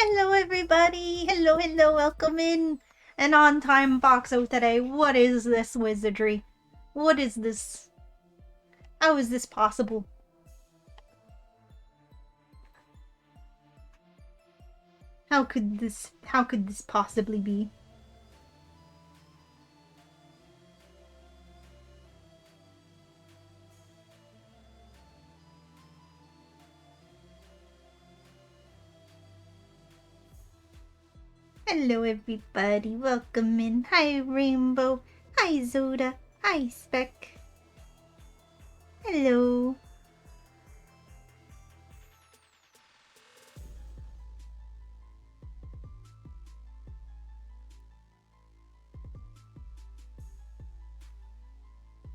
Hello everybody! Hello, welcome in! An on-time Boxo today. What is this wizardry? What is this? How is this possible? How could this possibly be? Hello everybody, welcome in. Hi Rainbow. Hi Zoda. Hi Speck. Hello.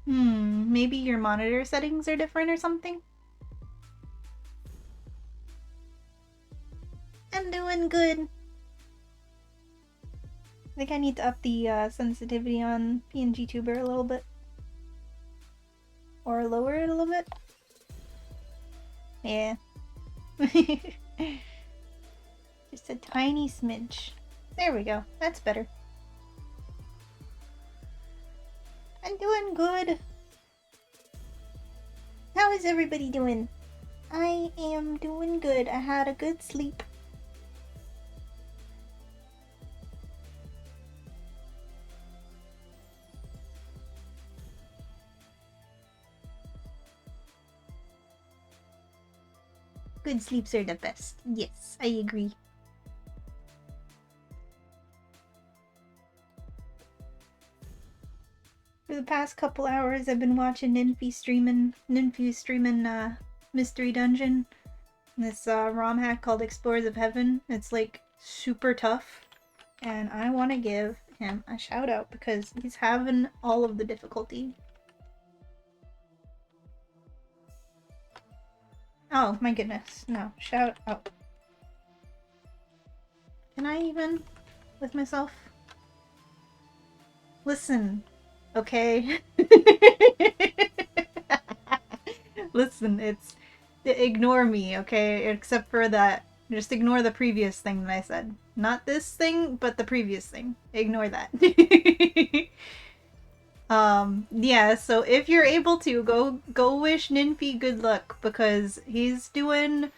Maybe your monitor settings are different or something? I'm doing good. I think I need to up the sensitivity on PNG Tuber a little bit. Or lower it a little bit. Yeah. Just a tiny smidge. There we go. That's better. I'm doing good. How is everybody doing? I am doing good. I had a good sleep. Good sleeps are the best. Yes, I agree. For the past couple hours, I've been watching Ninfu streaming Mystery Dungeon. This ROM hack called Explorers of Heaven. It's like super tough, and I want to give him a shout out because he's having all of the difficulty. Oh my goodness, no, shout out. Can I even with myself? Listen, okay? Listen, ignore me, okay? Except for that. Just ignore the previous thing that I said. Not this thing, but the previous thing. Ignore that. Yeah, so if you're able to, go wish Ninfi good luck because he's doing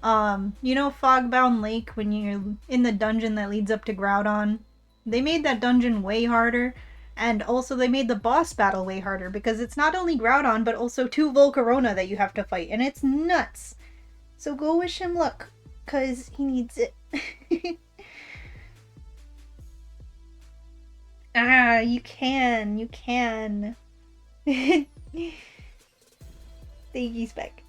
you know Fogbound Lake when you're in the dungeon that leads up to Groudon? They made that dungeon way harder, and also they made the boss battle way harder because it's not only Groudon but also 2 Volcarona that you have to fight, and it's nuts. So go wish him luck, cause he needs it. You can. Thank you, Spec.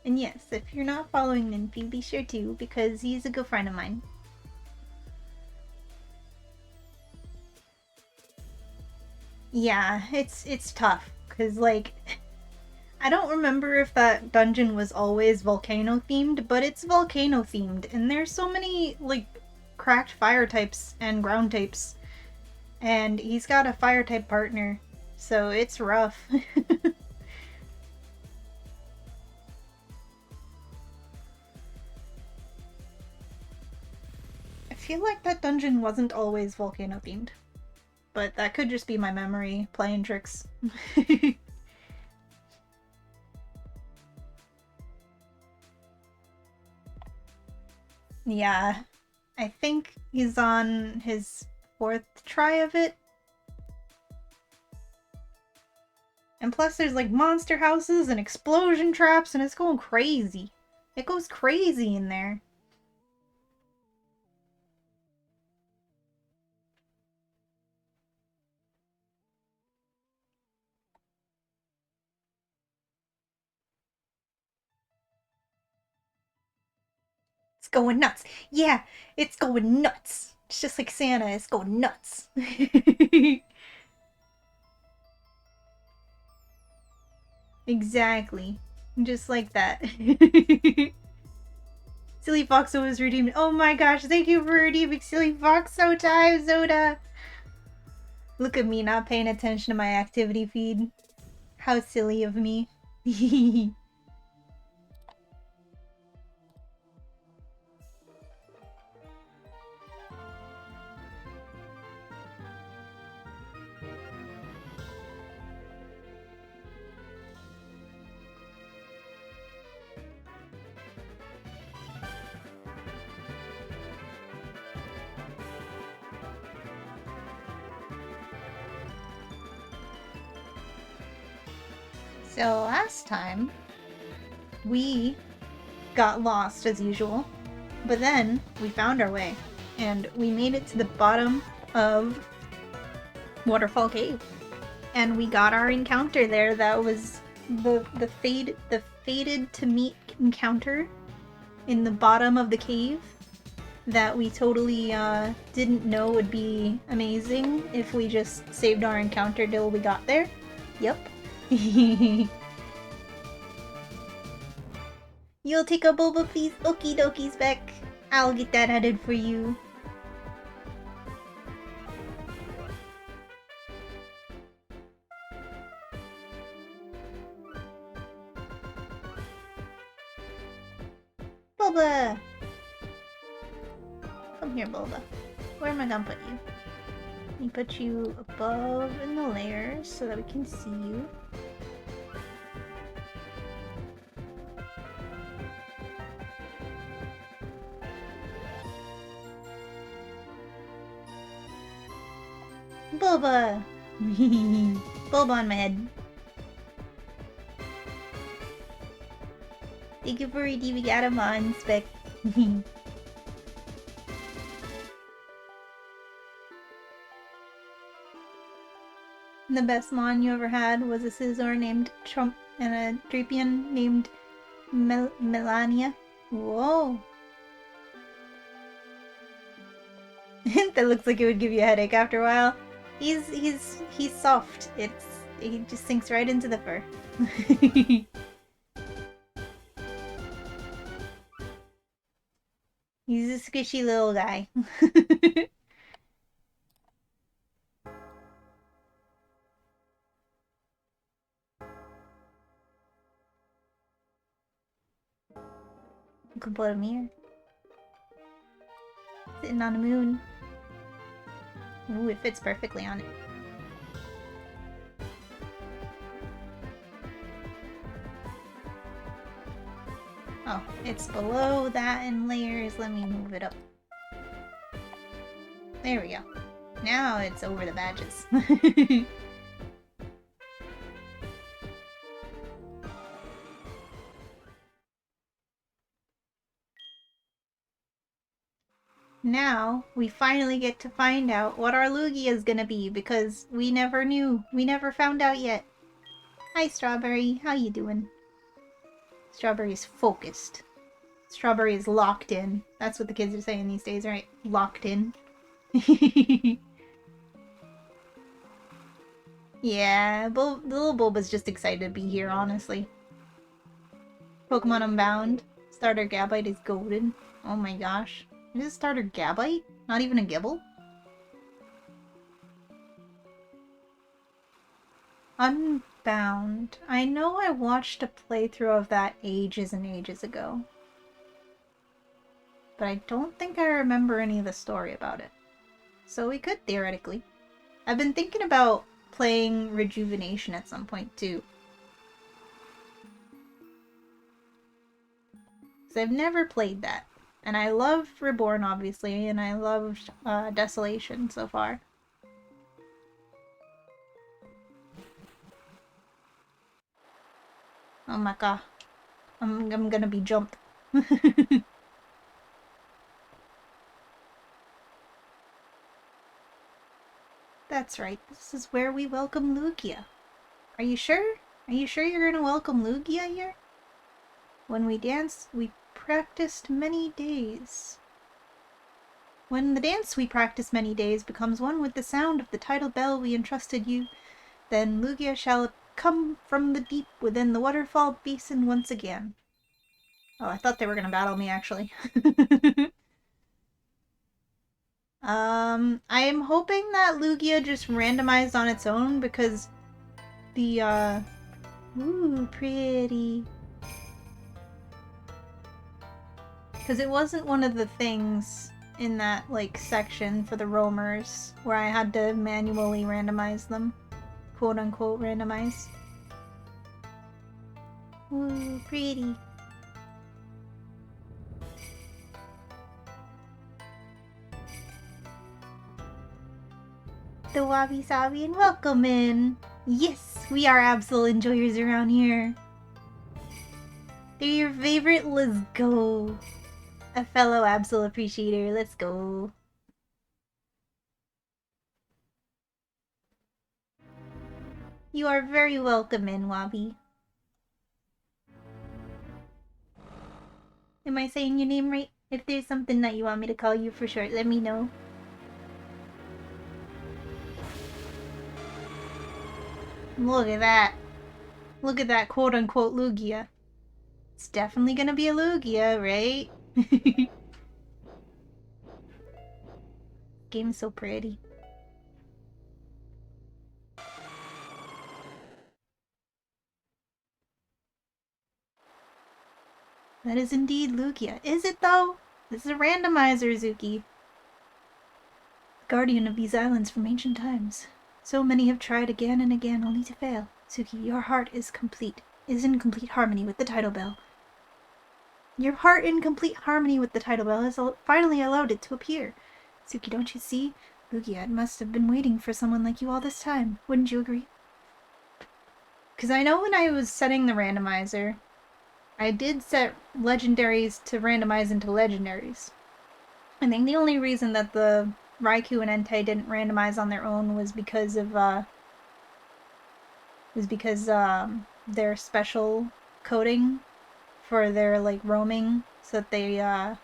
And yes, if you're not following Ninfi, be sure to, because he's a good friend of mine. Yeah, it's tough, because, like, I don't remember if that dungeon was always volcano themed, but it's volcano themed, and there's so many, like, cracked fire types and ground types. And he's got a fire type partner, so it's rough. I feel like that dungeon wasn't always volcano themed, but that could just be my memory playing tricks. Yeah, I think he's on his 4th try of it. And plus there's like monster houses and explosion traps and it's going crazy. It goes crazy in there. It's going nuts. Yeah, it's going nuts. It's just like Santa, it's going nuts. Exactly. Just like that. Silly Foxo was redeemed. Oh my gosh, thank you for redeeming Silly Foxo time, Zoda! Look at me not paying attention to my activity feed. How silly of me. So last time, we got lost as usual, but then we found our way, and we made it to the bottom of Waterfall Cave. And we got our encounter there. That was the fated to meet encounter in the bottom of the cave that we totally didn't know would be amazing if we just saved our encounter till we got there. Yep. You'll take a boba, please? Okie dokies, Beck. I'll get that added for you. Boba! Come here, Boba. Where am I gonna put you? Let me put you above in the layers so that we can see you. Boba! Boba on my head. Thank you for redeeming we got him on spec. The best mon you ever had was a Scizor named Trump and a Drapion named Melania. Whoa. That looks like it would give you a headache after a while. He's soft. He just sinks right into the fur. He's a squishy little guy. You can put him here. Sitting on the moon. Ooh, it fits perfectly on it. Oh, it's below that in layers. Let me move it up. There we go. Now it's over the badges. Now, we finally get to find out what our Lugia is gonna be, because we never knew. We never found out yet. Hi, Strawberry. How you doing? Strawberry is focused. Strawberry is locked in. That's what the kids are saying these days, right? Locked in. Yeah, the little Bulba's just excited to be here, honestly. Pokemon Unbound. Starter Gabite is golden. Oh my gosh. Is it Starter Gabite? Not even a Gibble? Unbound. I know I watched a playthrough of that ages and ages ago. But I don't think I remember any of the story about it. So we could, theoretically. I've been thinking about playing Rejuvenation at some point, too. Because I've never played that. And I love Reborn, obviously, and I loved Desolation so far. Oh my god. I'm gonna be jumped. That's right, this is where we welcome Lugia. Are you sure? Are you sure you're gonna welcome Lugia here? When we danced, we practiced many days. When the dance we practiced many days becomes one with the sound of the tidal bell we entrusted you, then Lugia shall come from the deep within the waterfall basin once again. Oh, I thought they were gonna battle me, actually. I am hoping that Lugia just randomized on its own because the, ooh, pretty. Because it wasn't one of the things in that, like, section for the roamers where I had to manually randomize them. Quote-unquote randomize. Ooh, pretty. The wabi-sabi and welcome in! Yes! We are Absol enjoyers around here. They're your favorite. Let's go. A fellow Absol appreciator. Let's go. You are very welcome in, Wabi. Am I saying your name right? If there's something that you want me to call you for short, let me know. Look at that. Look at that quote-unquote Lugia. It's definitely gonna be a Lugia, right? Game's so pretty. That is indeed Lugia. Is it though? This is a randomizer, Zuki. Guardian of these islands from ancient times. So many have tried again and again, only to fail. Suki, your heart is in complete harmony with the Tidal Bell. Your heart in complete harmony with the Tidal Bell has finally allowed it to appear. Suki, don't you see? Lugia must have been waiting for someone like you all this time. Wouldn't you agree? Because I know when I was setting the randomizer, I did set legendaries to randomize into legendaries. I think the only reason that the Raikou and Entei didn't randomize on their own was because of their special coding for their like roaming, so that they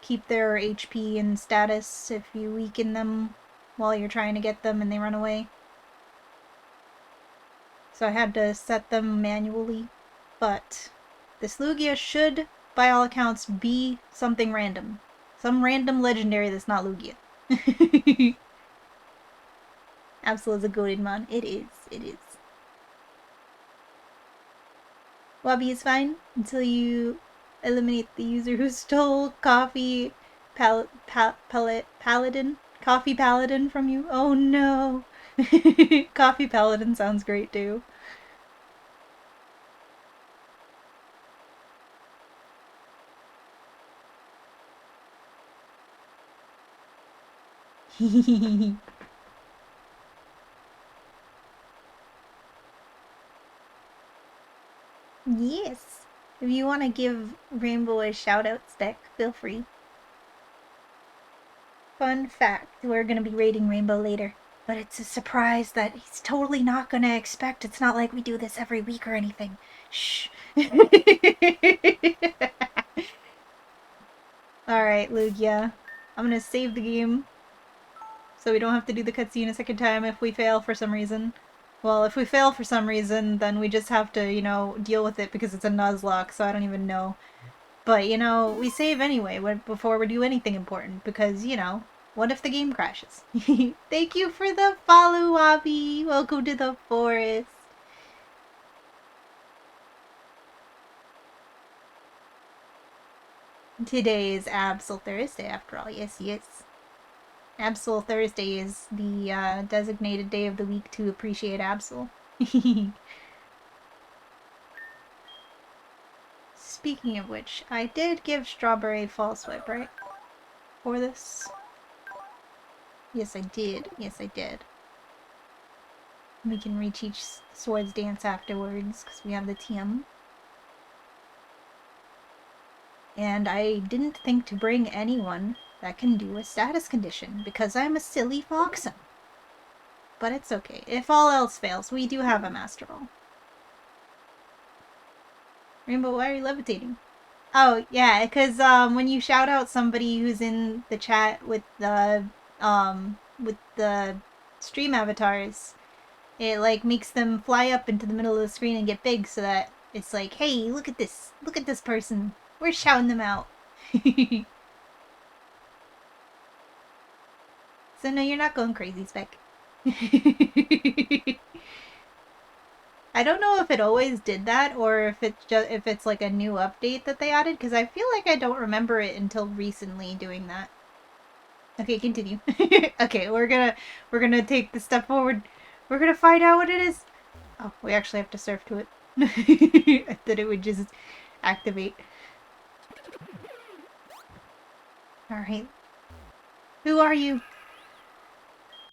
keep their HP and status if you weaken them while you're trying to get them and they run away. So I had to set them manually, but this Lugia should, by all accounts, be something random. Some random legendary that's not Lugia. Absol is a Goemon. It is. It is. Wabi is fine until you eliminate the user who stole Coffee Paladin? Coffee Paladin from you? Oh no! Coffee Paladin sounds great too. Yes! If you want to give Rainbow a shout out stick, feel free. Fun fact, we're gonna be raiding Rainbow later. But it's a surprise that he's totally not gonna expect. It's not like we do this every week or anything. Shh. Alright, Lugia. I'm gonna save the game so we don't have to do the cutscene a second time if we fail for some reason. Well, if we fail for some reason, then we just have to, you know, deal with it because it's a Nuzlocke, so I don't even know. But, you know, we save anyway before we do anything important because, you know, what if the game crashes? Thank you for the follow, Wabi. Welcome to the forest. Today is Absol Thursday, after all. Yes, yes. Absol Thursday is the designated day of the week to appreciate Absol. Speaking of which, I did give Strawberry Fall Swipe, right? For this? Yes, I did. Yes, I did. We can reteach Swords Dance afterwards, because we have the TM. And I didn't think to bring anyone that can do a status condition, because I'm a silly foxen. But it's okay. If all else fails, we do have a Master Ball. Rainbow, why are you levitating? Oh, yeah, because when you shout out somebody who's in the chat with the stream avatars, it like makes them fly up into the middle of the screen and get big so that it's like, hey, look at this person. We're shouting them out. So no, you're not going crazy, Spec. I don't know if it always did that or if it's like a new update that they added, because I feel like I don't remember it until recently doing that. Okay, continue. Okay, we're gonna take the step forward. We're gonna find out what it is. Oh, we actually have to surf to it. I thought it would just activate. Alright. Who are you?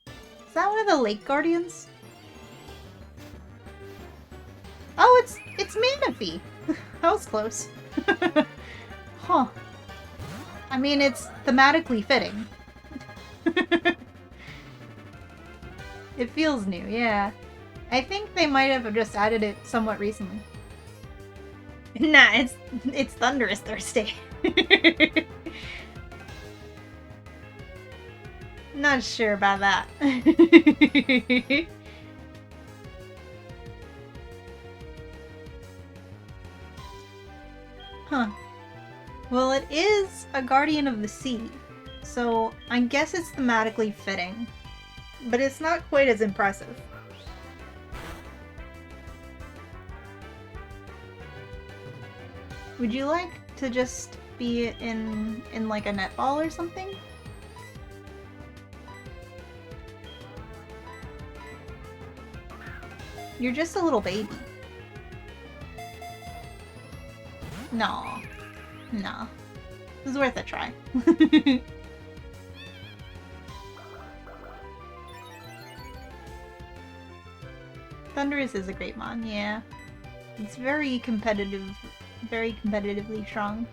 Is that one of the Lake Guardians? Oh, it's Manaphy. That was close. Huh. I mean, it's thematically fitting. It feels new, yeah. I think they might have just added it somewhat recently. Nah, it's Thunderous Thursday. Not sure about that. Huh. Well, it is a Guardian of the Sea, so I guess it's thematically fitting. But it's not quite as impressive. Would you like to just be in like a netball or something? You're just a little baby. No. No. It's worth a try. Thundurus is a great mon, yeah. It's very competitive, very competitively strong.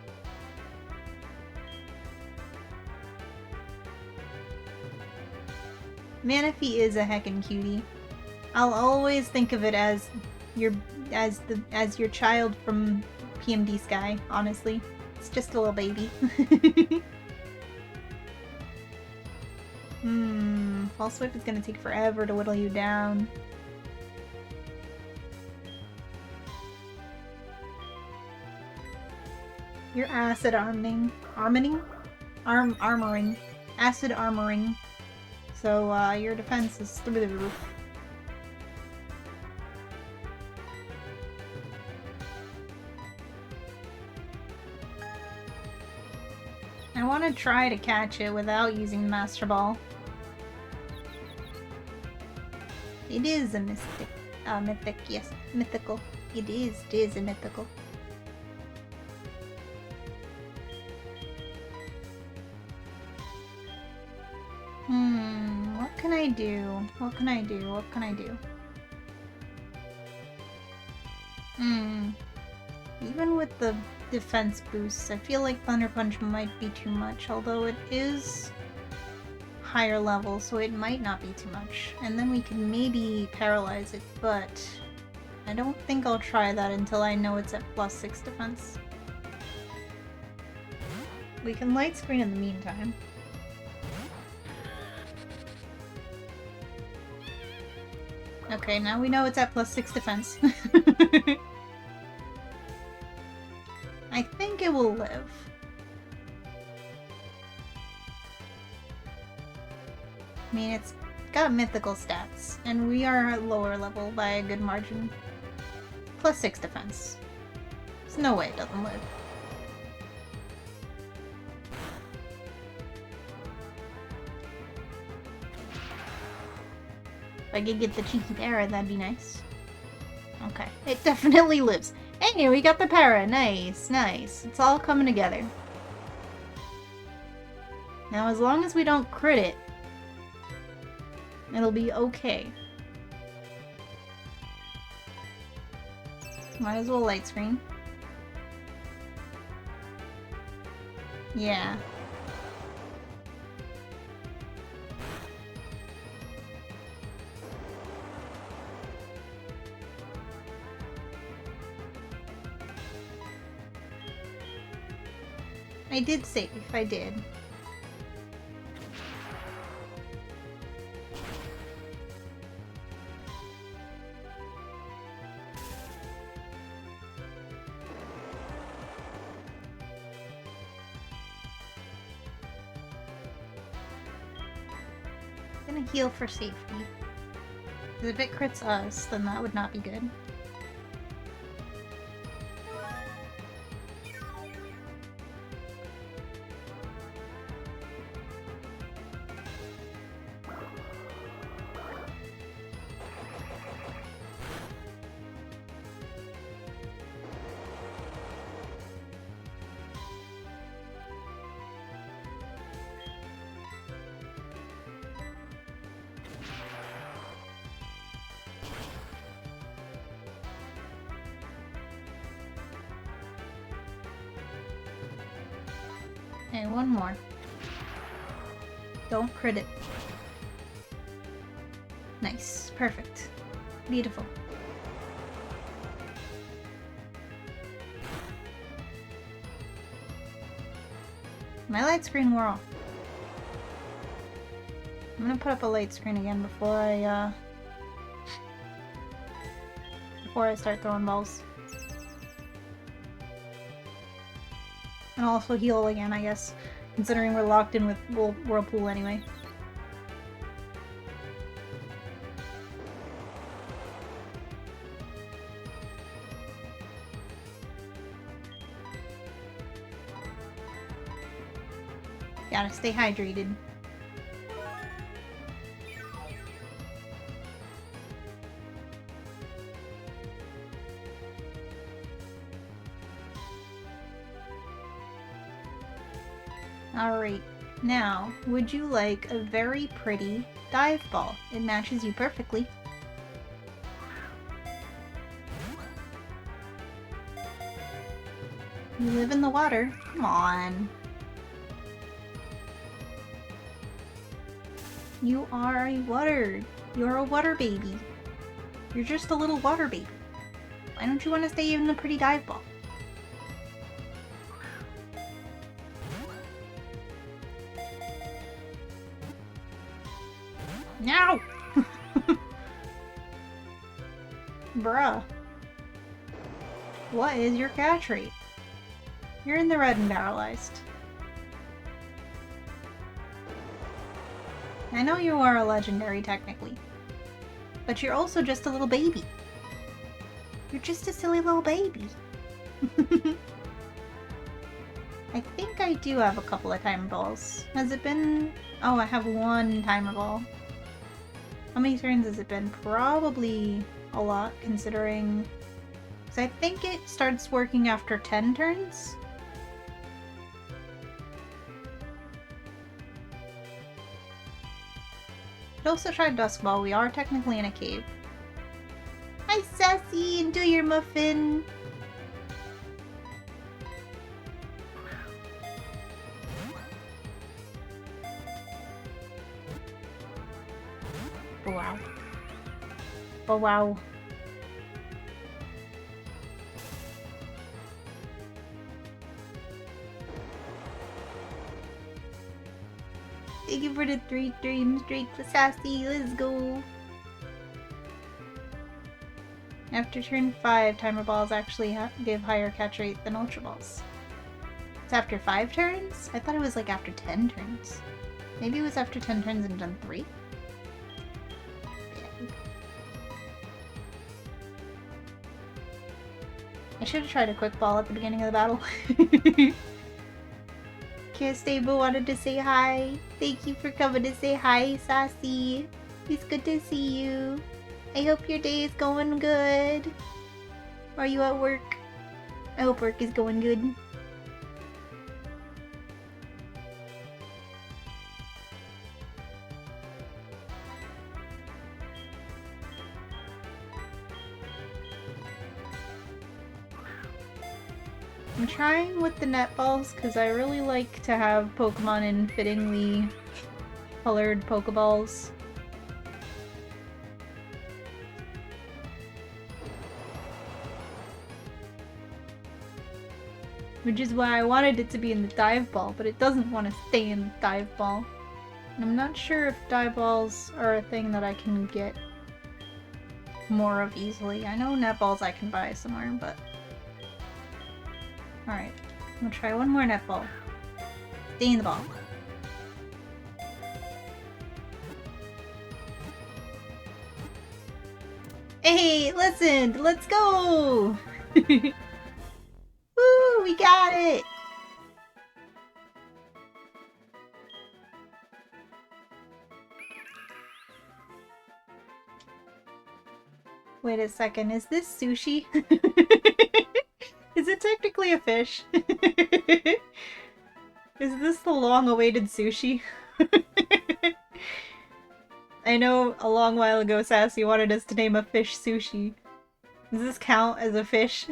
Manaphy is a heckin' cutie. I'll always think of it as your child from PMD Sky, honestly. It's just a little baby. False Whip is gonna take forever to whittle you down. You're acid armoring. Armoring. Acid armoring. So, your defense is through the roof. I want to try to catch it without using Master Ball. It is a mythic, yes, mythical. It is a mythical. What can I do? What can I do? What can I do? Even with the defense boosts, I feel like Thunder Punch might be too much, although it is higher level, so it might not be too much. And then we can maybe paralyze it, but I don't think I'll try that until I know it's at +6 defense. We can light screen in the meantime. Okay, now we know it's at +6 defense. I think it will live. I mean, it's got mythical stats, and we are at lower level by a good margin. +6 defense. There's no way it doesn't live. If I could get the cheeky para, that'd be nice. Okay, it definitely lives. Hey, we got the para. Nice, nice. It's all coming together. Now, as long as we don't crit it, it'll be okay. Might as well light screen. Yeah. I did save, I did. I'm gonna heal for safety. Because if it crits us, then that would not be good. Okay, one more. Don't crit it. Nice. Perfect. Beautiful. My light screen wore off. I'm gonna put up a light screen again before I start throwing balls. And I'll also heal again, I guess, considering we're locked in with Whirlpool anyway. Gotta stay hydrated. Alright, now, would you like a very pretty dive ball? It matches you perfectly. You live in the water. Come on. You are a water. You're a water baby. You're just a little water baby. Why don't you want to stay in a pretty dive ball? No! Bruh. What is your catch rate? You're in the red and paralyzed. I know you are a legendary, technically. But you're also just a little baby. You're just a silly little baby. I think I do have a couple of timer balls. Has it been... Oh, I have one timer ball. How many turns has it been? Probably a lot, considering... Because I think it starts working after 10 turns? I'd also tried Dusk Ball. We are technically in a cave. Hi, Sassy! Enjoy your muffin! Oh, wow. Oh, wow. Thank you for the 3 dreams, Drake Sassy. Let's go. After turn 5, timer balls actually give higher catch rate than Ultra Balls. It's after 5 turns? I thought it was like after 10 turns. Maybe it was after 10 turns and done 3? I should have tried a quick ball at the beginning of the battle. Stable wanted to say hi. Thank you for coming to say hi, Sassy. It's good to see you. I hope your day is going good. Are you at work? I hope work is going good. I'm trying with the netballs because I really like to have Pokemon in fittingly colored Pokeballs. Which is why I wanted it to be in the dive ball, but it doesn't want to stay in the dive ball. And I'm not sure if dive balls are a thing that I can get more of easily. I know netballs I can buy somewhere, but... Alright, I'm gonna try one more netball. Stay in the ball. Hey, listen! Let's go! Woo! We got it! Wait a second, is this sushi? Is it technically a fish? Is this the long-awaited sushi? I know a long while ago Sassy wanted us to name a fish sushi. Does this count as a fish?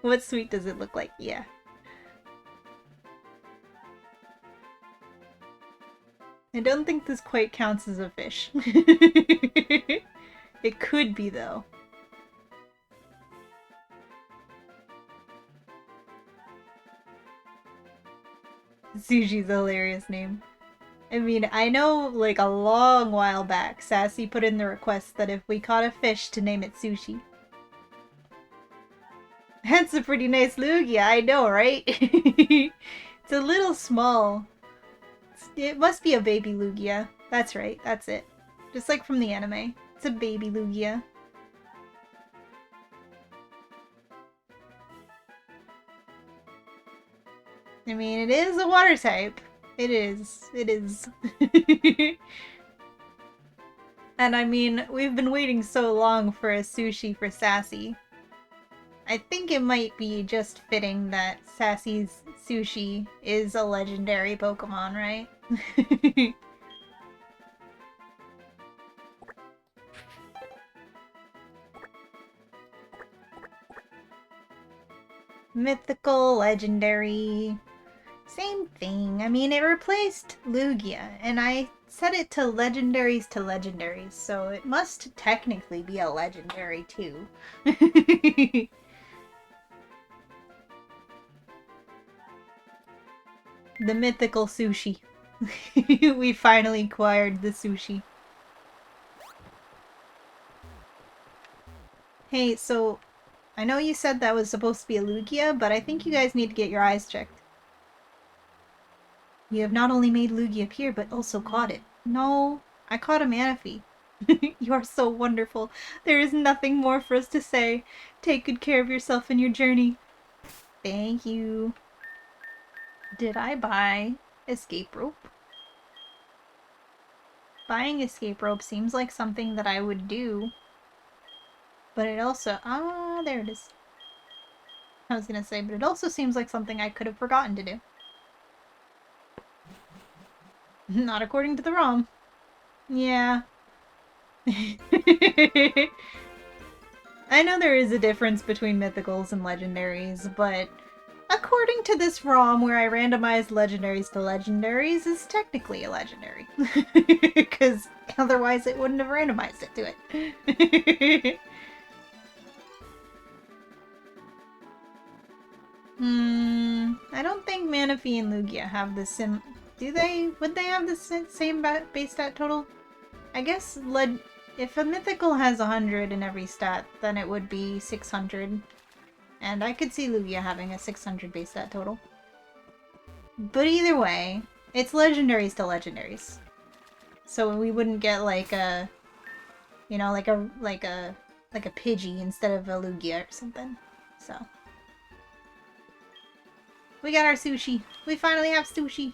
What sweet does it look like? Yeah. I don't think this quite counts as a fish. It could be, though. Sushi's a hilarious name. I mean, I know, like, a long while back, Sassy put in the request that if we caught a fish to name it Sushi. That's a pretty nice Lugia, I know, right? It's a little small. It must be a baby Lugia. That's right, that's it. Just like from the anime. It's a baby Lugia. I mean, it is a water type. It is. It is. And I mean, we've been waiting so long for a Sushi for Sassy. I think it might be just fitting that Sassy's Sushi is a legendary Pokemon, right? Mythical, legendary. Same thing. I mean, it replaced Lugia, and I set it to legendaries, so it must technically be a legendary too. The mythical Sushi. We finally acquired the Sushi. Hey, so I know you said that was supposed to be a Lugia, but I think you guys need to get your eyes checked. You have not only made Lugia appear, but also caught it. No, I caught a Manaphy. You are so wonderful. There is nothing more for us to say. Take good care of yourself in your journey. Thank you. Did I buy escape rope? Buying escape rope seems like something that I would do. But it also... Ah, there it is. I was gonna say, but it also seems like something I could have forgotten to do. Not according to the ROM. Yeah. I know there is a difference between mythicals and legendaries, but according to this ROM where I randomized legendaries to legendaries is technically a legendary. Because otherwise it wouldn't have randomized it to it. I don't think Manaphy and Lugia have the sim... Do they? Would they have the same base stat total? I guess if a mythical has 100 in every stat, then it would be 600. And I could see Lugia having a 600 base stat total. But either way, it's legendaries to legendaries. So we wouldn't get like a... You know, like a Pidgey instead of a Lugia or something. So... We got our Sushi. We finally have Sushi.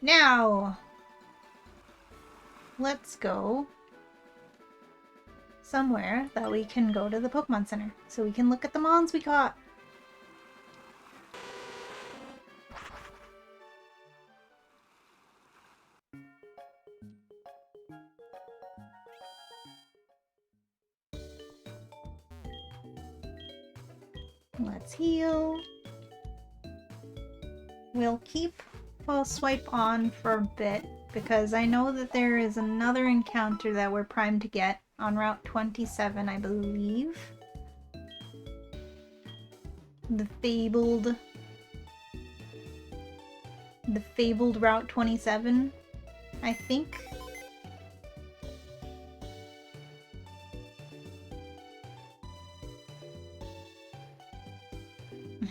Now, let's go somewhere that we can go to the Pokemon Center so we can look at the mons we caught. Let's heal. We'll keep False Swipe on for a bit because I know that there is another encounter that we're primed to get on Route 27, I believe. The fabled Route 27, I think.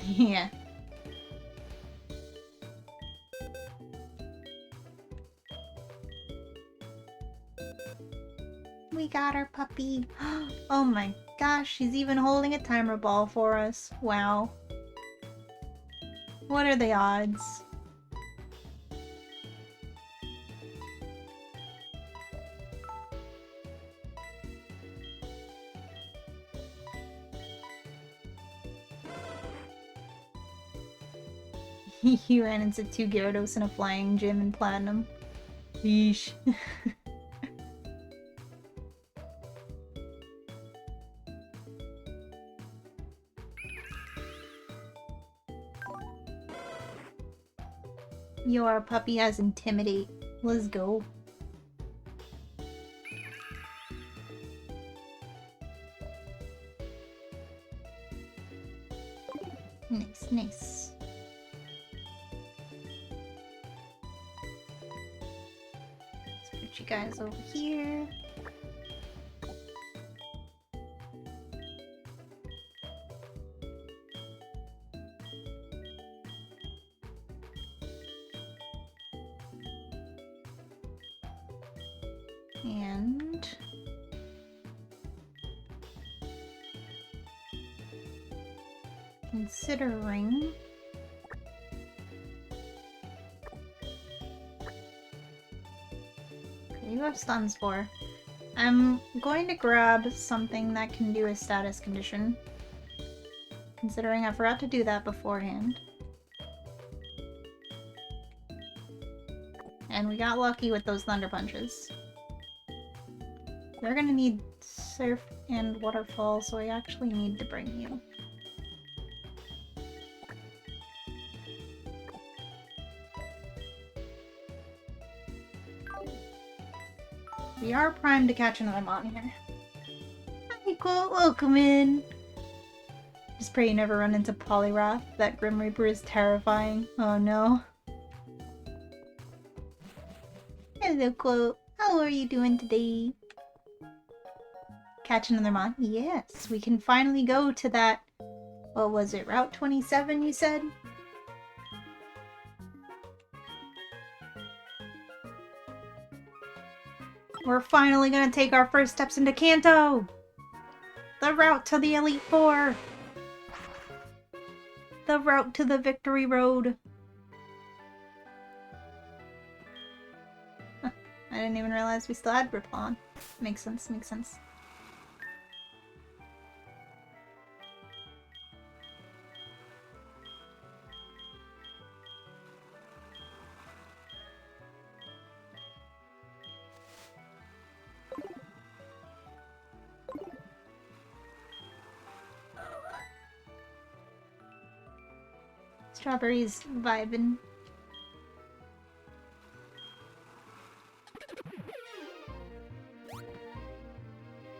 Yeah. We got our puppy. Oh my gosh, she's even holding a timer ball for us. Wow. What are the odds? He ran into 2 Gyarados in a flying gym in Platinum. Yeesh. Your puppy has Intimidate. Let's go. Nice, nice. Let's put you guys over here. And considering you have Stun Spore. I'm going to grab something that can do a status condition. Considering I forgot to do that beforehand. And we got lucky with those Thunder Punches. We're gonna need Surf and Waterfall, so I actually need to bring you. We are primed to catch another Mon here. Hi, cool. Welcome in. Just pray you never run into Poliwrath. That Grim Reaper is terrifying. Oh no. Hello, Quote. How are you doing today? Catch another Mon? Yes, we can finally go to that. What was it? Route 27, you said? We're finally gonna take our first steps into Kanto! The route to the Elite Four! The route to the Victory Road! Huh, I didn't even realize we still had Riplon. Makes sense, makes sense. Strawberries vibing.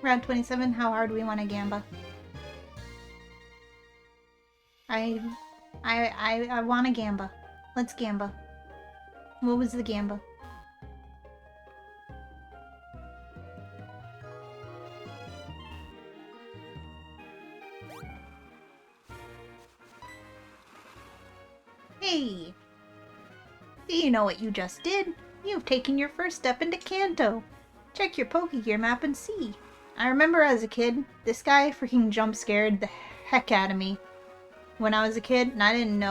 Round 27, how hard do we want to Gamba? I want a Gamba. Let's Gamba. What was the Gamba? Hey! Do you know what you just did? You've taken your first step into Kanto. Check your Pokegear map and see. I remember as a kid, this guy freaking jump scared the heck out of me when I was a kid, and I didn't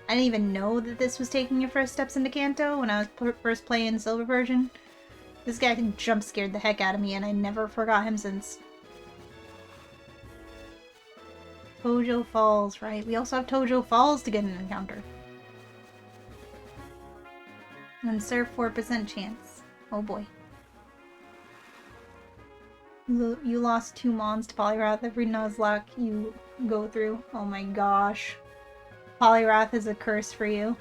even know that this was taking your first steps into Kanto when I was first playing Silver version. This guy jump scared the heck out of me, and I never forgot him since. Tojo Falls, right. We also have Tojo Falls to get an encounter. And Surf 4% chance. Oh boy. You lost 2 Mons to Poliwrath every Nuzlocke you go through. Oh my gosh. Poliwrath is a curse for you.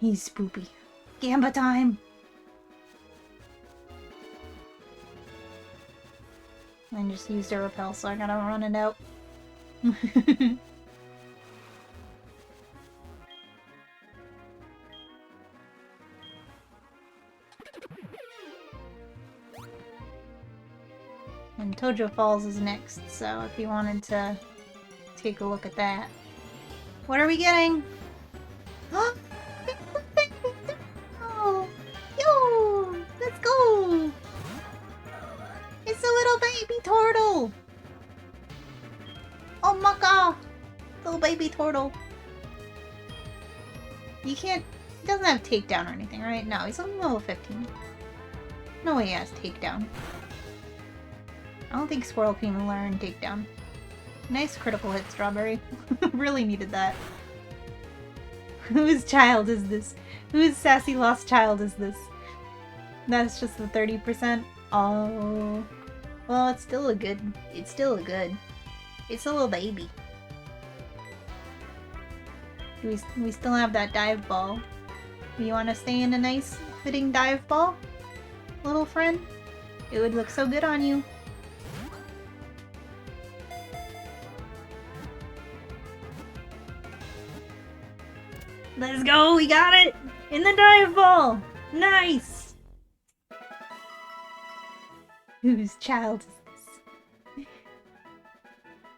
He's spoopy. Gamba time! I just used a repel, so I gotta run it out. And Tojo Falls is next, so if you wanted to take a look at that. What are we getting? Oh, yo! Let's go! It's a little baby turtle! Oh my god! Little baby turtle. You can't... He doesn't have takedown or anything, right? No, he's on level 15. No way he has takedown. I don't think Squirrel can even learn takedown. Nice critical hit, Strawberry. Really needed that. Whose child is this? Whose sassy lost child is this? That's just the 30%? Oh. Well, it's still a good... It's still a good... It's a little baby. We still have that dive ball. You want to stay in a nice fitting dive ball, little friend? It would look so good on you. Let's go! We got it! In the dive ball! Nice! Whose child is this?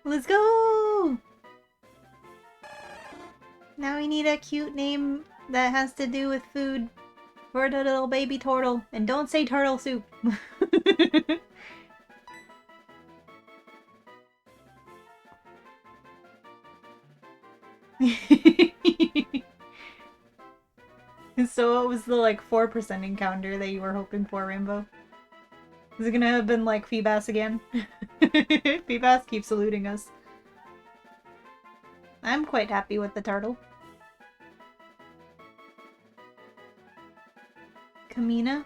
Let's go! Now we need a cute name that has to do with food for the little baby turtle. And don't say turtle soup. So what was the like 4% encounter that you were hoping for, Rainbow? Is it gonna have been like Feebas again? Feebas keeps eluding us. I'm quite happy with the turtle. Kamina?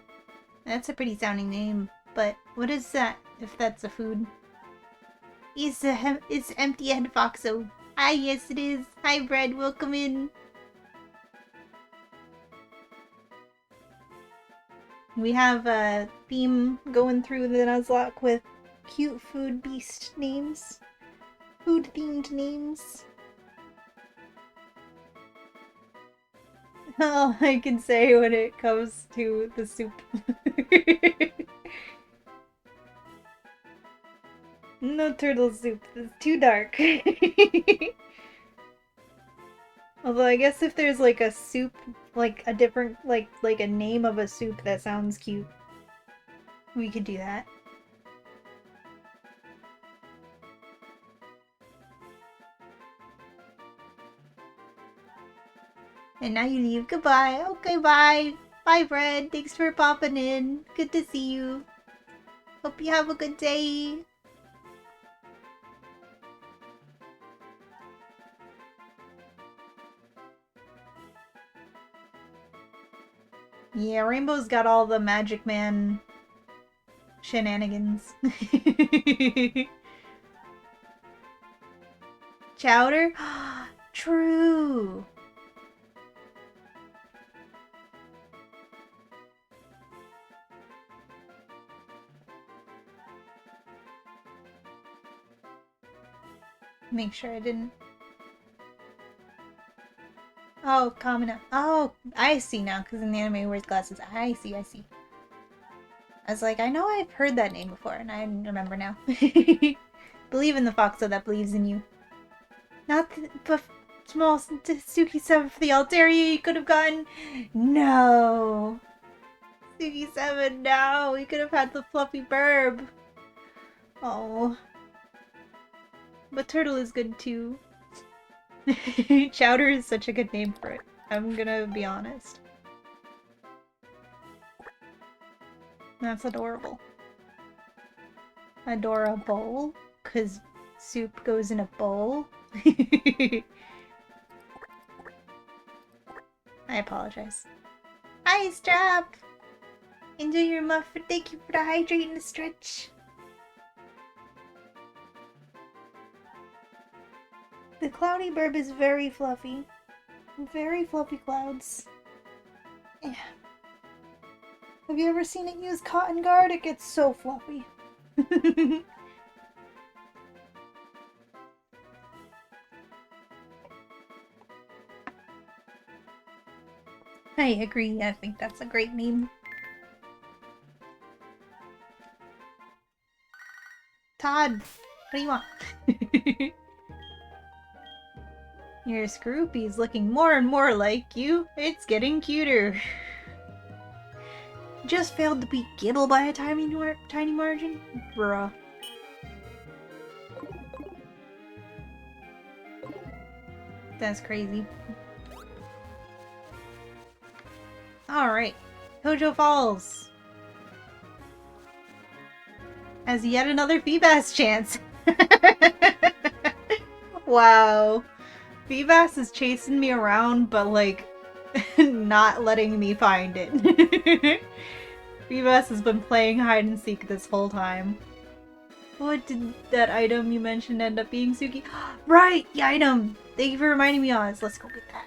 That's a pretty sounding name, but what is that, if that's a food? It's empty-head Foxo. Ah, yes it is. Hi, Bread, welcome in. We have a theme going through the Nuzlocke with cute food beast names. Food-themed names. All I can say when it comes to the soup. No turtle soup. It's too dark. Although I guess if there's like a soup, like a different, like a name of a soup that sounds cute, we could do that. And now you leave. Goodbye. Okay, bye. Bye, Bread. Thanks for popping in. Good to see you. Hope you have a good day. Yeah, Rainbow's got all the Magic Man shenanigans. Chowder? True! Make sure I didn't... Oh, Kamina. Oh, I see now, because in the anime he wears glasses. I see, I see. I was like, I know I've heard that name before, and I remember now. Believe in the Foxo that believes in you. Not the small Suki-7 for the Altaria you could have gotten. No. Suki-7, no. We could have had the fluffy burb. Oh. But Turtle is good too. Chowder is such a good name for it. I'm gonna be honest. That's adorable. Adorable? Cause soup goes in a bowl? I apologize. Hi, Strap! Enjoy your muffin. Thank you for the hydrate and the stretch. The cloudy burb is very fluffy. Very fluffy clouds. Yeah. Have you ever seen it use Cotton Guard? It gets so fluffy. I agree. I think that's a great meme. Todd, what do you want? Your Scroopy's looking more and more like you. It's getting cuter. Just failed to beat Gibble by a tiny margin? Bruh. That's crazy. Alright. Tojo Falls has yet another Feebas chance. Wow. Feebas is chasing me around, but like, not letting me find it. Feebas has been playing hide and seek this whole time. What did that item you mentioned end up being, Suki? Right! The item! Thank you for reminding me, Oz. Let's go get that.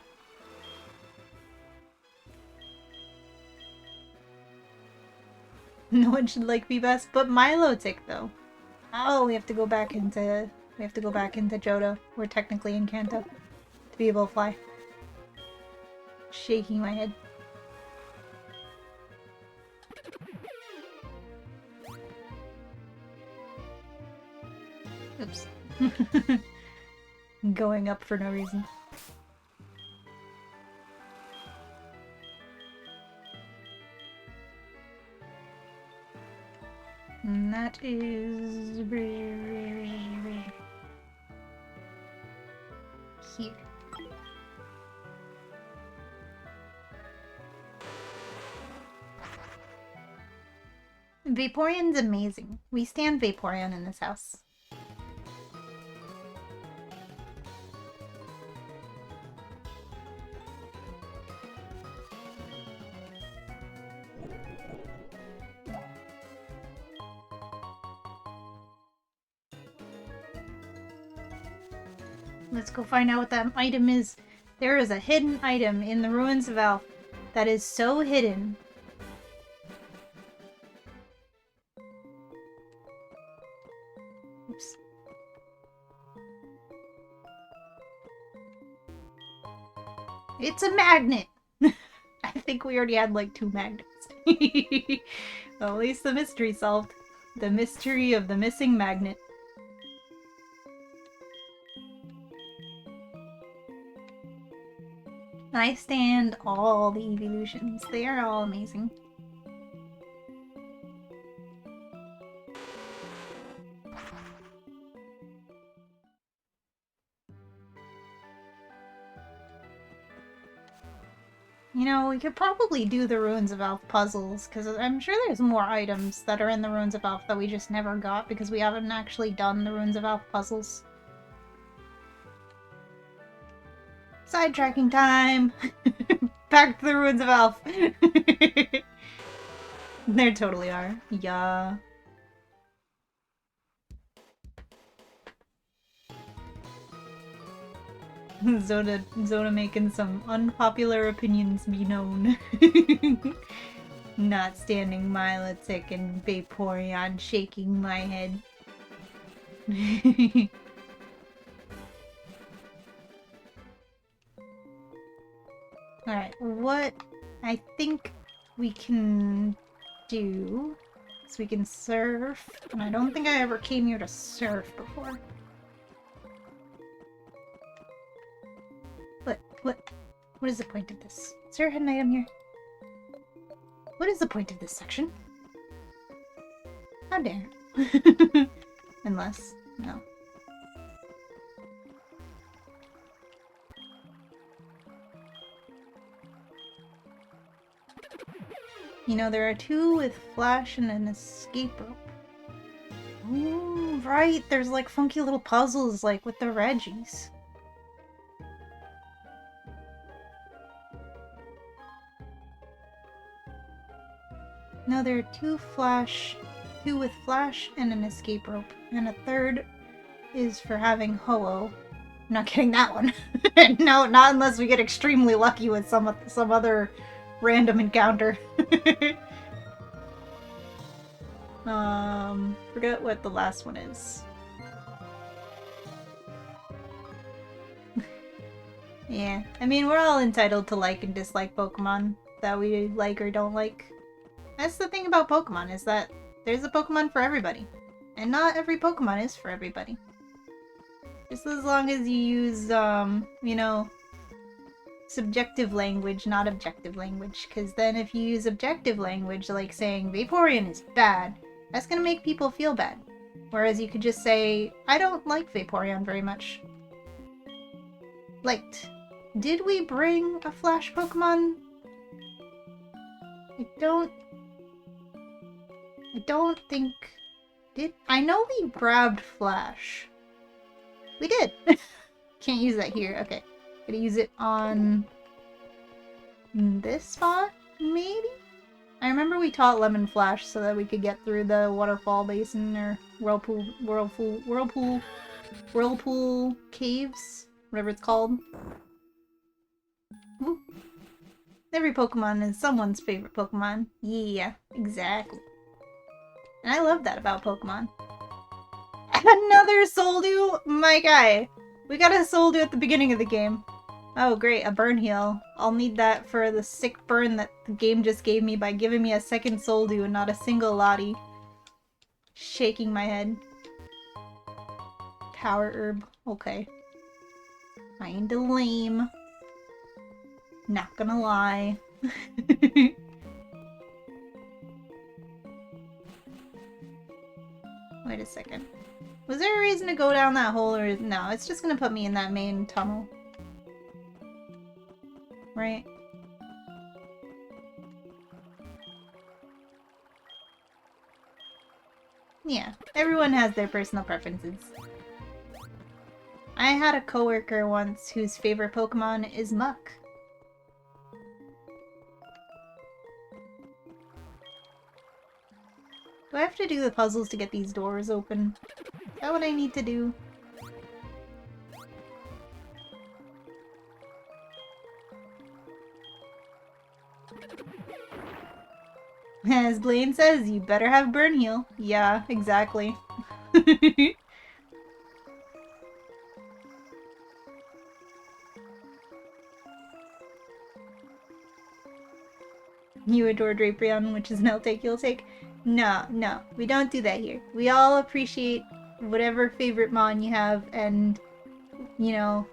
No one should like me best, but Milotic though. Oh, we have to go back into Johto. We're technically in Kanto to be able to fly. Shaking my head. Oops. Going up for no reason. And that is here. Vaporeon's amazing. We stand Vaporeon in this house. Let's go find out what that item is. There is a hidden item in the Ruins of Alph that is so hidden. Oops. It's a magnet! I think we already had like 2 magnets. Well, at least the mystery solved. The mystery of the missing magnet. I stand all the evolutions. They are all amazing. You know, we could probably do the Ruins of Alph puzzles, because I'm sure there's more items that are in the Ruins of Alph that we just never got because we haven't actually done the Ruins of Alph puzzles. Sidetracking time! Back to the Ruins of Alph! There totally are. Yeah. Zona making some unpopular opinions be known. Not standing Milotic and Vaporeon, shaking my head. Alright, what I think we can do is we can surf, and I don't think I ever came here to surf before. What is the point of this? Is there a hidden item here? What is the point of this section? How dare. Unless, no. You know, there are 2 with flash and an escape rope. Ooh, right! There's like funky little puzzles like with the Reggies. No, there are 2 with flash and an escape rope, and a 3rd is for having Ho-Oh. I'm not getting that one. No, not unless we get extremely lucky with some other random encounter. Forget what the last one is. Yeah, I mean, we're all entitled to like and dislike Pokemon that we like or don't like. That's the thing about Pokemon, is that there's a Pokemon for everybody. And not every Pokemon is for everybody. Just as long as you use, you know, subjective language, not objective language. Because then if you use objective language, like saying Vaporeon is bad, that's gonna make people feel bad. Whereas you could just say, I don't like Vaporeon very much. Liked. Did we bring a Flash Pokemon? I don't think... Did... I know we grabbed Flash. We did! Can't use that here. Okay. Gonna use it on... this spot? Maybe? I remember we taught Lemon Flash so that we could get through the waterfall basin, or Whirlpool Caves, whatever it's called. Woo. Every Pokemon is someone's favorite Pokemon. Yeah, exactly. And I love that about Pokemon. Another Soldew? My guy. We got a Soldew at the beginning of the game. Oh great, a burn heal. I'll need that for the sick burn that the game just gave me by giving me a second Soldew and not a single Lottie. Shaking my head. Power herb. Okay. Kinda lame. Not gonna lie. Wait a second. Was there a reason to go down that hole or no? It's just gonna put me in that main tunnel. Right? Yeah, everyone has their personal preferences. I had a coworker once whose favorite Pokemon is Muck. Do I have to do the puzzles to get these doors open? Is that what I need to do? As Blaine says, you better have Burn Heal. Yeah, exactly. You adore Drapion, which is an I'll take, you'll take. No, no, we don't do that here. We all appreciate whatever favorite Mon you have, and, you know,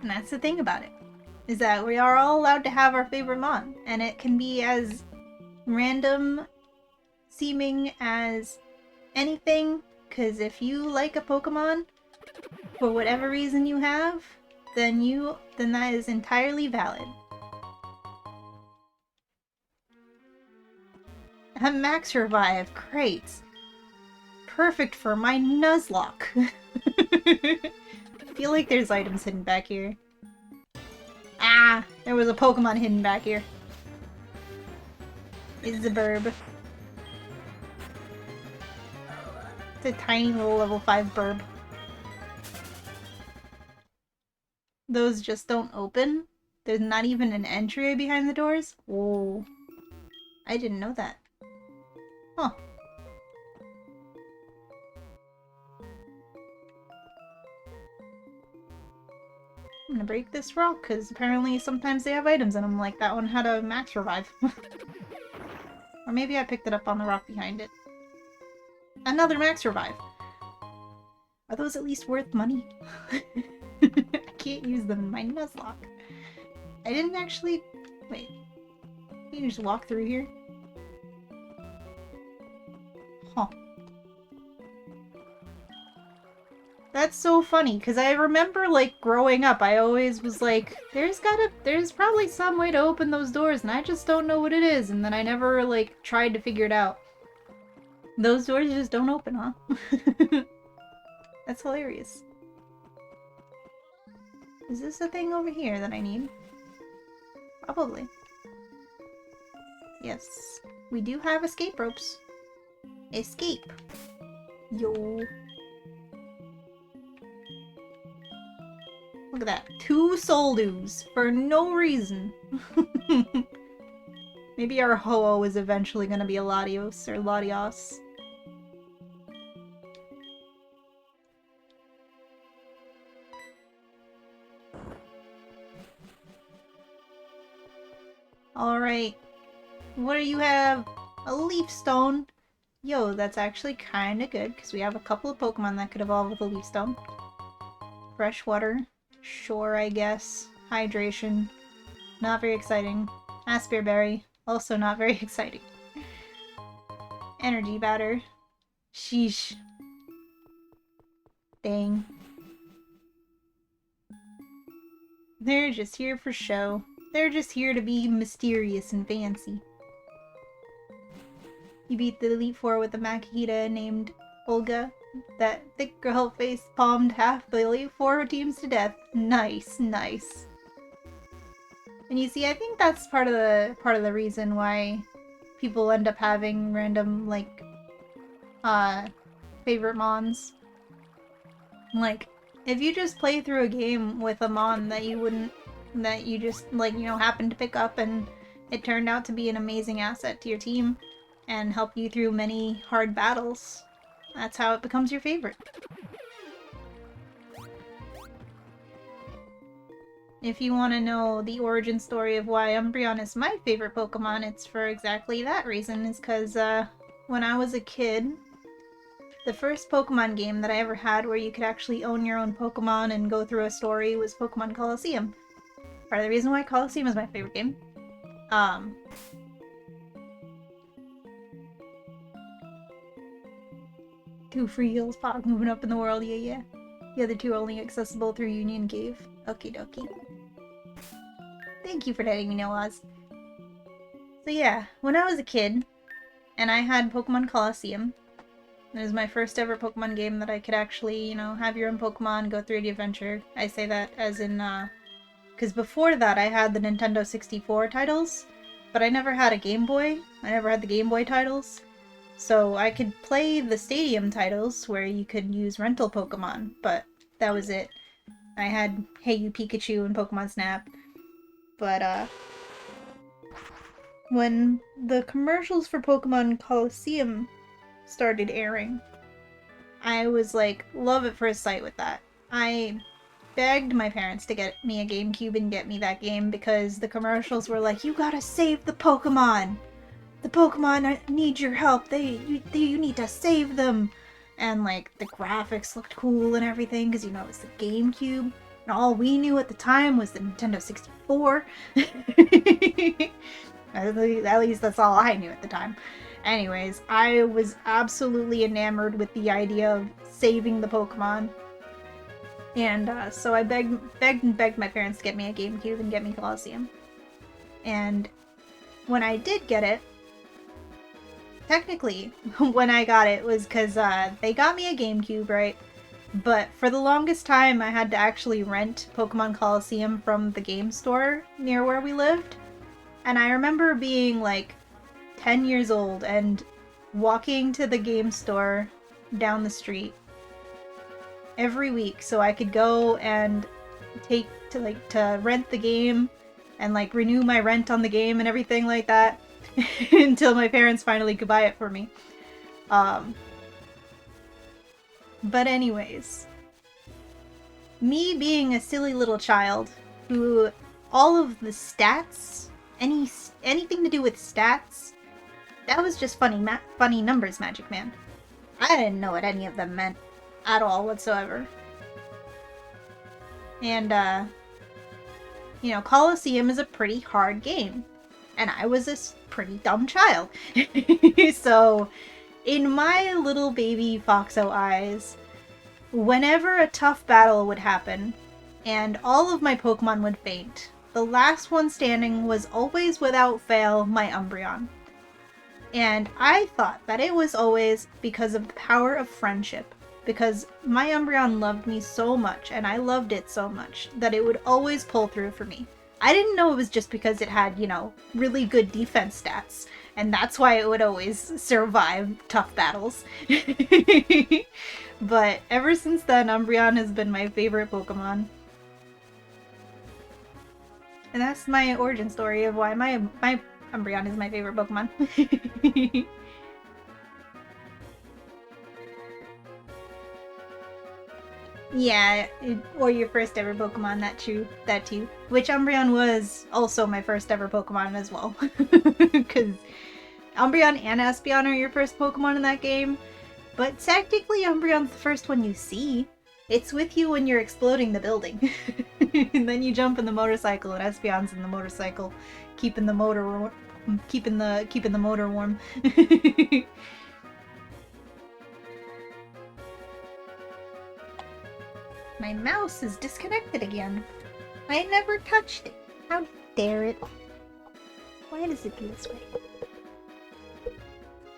and that's the thing about it, is that we are all allowed to have our favorite Mon, and it can be as random seeming as anything, because if you like a Pokemon, for whatever reason you have, then that is entirely valid. A Max Revive, great. Perfect for my Nuzlocke. I feel like there's items hidden back here. Ah! There was a Pokemon hidden back here. It's a burb. It's a tiny little level 5 burb. Those just don't open? There's not even an entryway behind the doors? Whoa. I didn't know that. Huh. I'm gonna break this rock, because apparently sometimes they have items in them, like that one had a Max Revive. Or maybe I picked it up on the rock behind it. Another Max Revive! Are those at least worth money? I can't use them in my Nuzlocke. I didn't actually... Wait. You can just walk through here? Huh. That's so funny, because I remember, like, growing up, I always was like, there's probably some way to open those doors, and I just don't know what it is, and then I never, like, tried to figure it out. Those doors just don't open, huh? That's hilarious. Is this a thing over here that I need? Probably. Yes. We do have escape ropes. Escape! Yo. Look at that. 2 Soldews for no reason. Maybe our Ho-Oh is eventually gonna be a Latios or Latios. Alright. What do you have? A Leaf Stone. Yo, that's actually kinda good, because we have a couple of Pokemon that could evolve with a Leaf Stone. Fresh water. Sure, I guess. Hydration. Not very exciting. Aspear Berry. Also not very exciting. Energy Batter. Sheesh. Dang. They're just here for show. They're just here to be mysterious and fancy. You beat the Elite Four with a Makihita named Olga. That thick girl face palmed half the Elite Four teams to death. Nice, nice. And you see, I think that's part of the reason why people end up having random, like, favorite mons. Like, if you just play through a game with a mon that you just, like, you know, happened to pick up and it turned out to be an amazing asset to your team and help you through many hard battles, that's how it becomes your favorite. If you want to know the origin story of why Umbreon is my favorite Pokemon, it's for exactly that reason, is because, when I was a kid, the first Pokemon game that I ever had where you could actually own your own Pokemon and go through a story was Pokemon Colosseum. Part of the reason why Colosseum is my favorite game. Two free heals, Pog moving up in the world, yeah. The other two are only accessible through Union Cave. Okie dokie. Thank you for letting me know, Oz. So yeah, when I was a kid, and I had Pokemon Colosseum, it was my first ever Pokemon game that I could actually, you know, have your own Pokemon, go through the adventure. I say that as in, because before that I had the Nintendo 64 titles, but I never had a Game Boy. I never had the Game Boy titles. So I could play the Stadium titles where you could use rental Pokemon, but that was it. I had Hey You Pikachu and Pokemon Snap. But, when the commercials for Pokemon Colosseum started airing, I was like, love at first sight with that. I begged my parents to get me a GameCube and get me that game because the commercials were like, you gotta save the Pokemon! The Pokemon need your help, you need to save them! And like, the graphics looked cool and everything because, you know, it was the GameCube. And all we knew at the time was the Nintendo 64. At least that's all I knew at the time. Anyways, I was absolutely enamored with the idea of saving the Pokemon. And so I begged my parents to get me a GameCube and get me Colosseum. And when I did get it, technically, when I got it was because they got me a GameCube, right? But for the longest time, I had to actually rent Pokemon Colosseum from the game store near where we lived. And I remember being like 10 years old and walking to the game store down the street every week so I could go and to rent the game and like renew my rent on the game and everything like that until my parents finally could buy it for me. But anyways, me being a silly little child who all of the stats, anything to do with stats, that was just funny numbers, Magic Man. I didn't know what any of them meant at all whatsoever. And, you know, Colosseum is a pretty hard game. And I was a pretty dumb child. So, in my little baby Foxo eyes, whenever a tough battle would happen, and all of my Pokemon would faint, the last one standing was always without fail my Umbreon. And I thought that it was always because of the power of friendship. Because my Umbreon loved me so much, and I loved it so much, that it would always pull through for me. I didn't know it was just because it had, you know, really good defense stats, and that's why it would always survive tough battles. But ever since then, Umbreon has been my favorite Pokemon. And that's my origin story of why my Umbreon is my favorite Pokemon. Yeah, or your first ever Pokemon, that too. Which Umbreon was also my first ever Pokemon as well. Because Umbreon and Espeon are your first Pokemon in that game. But technically Umbreon's the first one you see. It's with you when you're exploding the building. And then you jump in the motorcycle and Espeon's in the motorcycle, keeping the motor warm. My mouse is disconnected again. I never touched it. How dare it? Why does it do this way?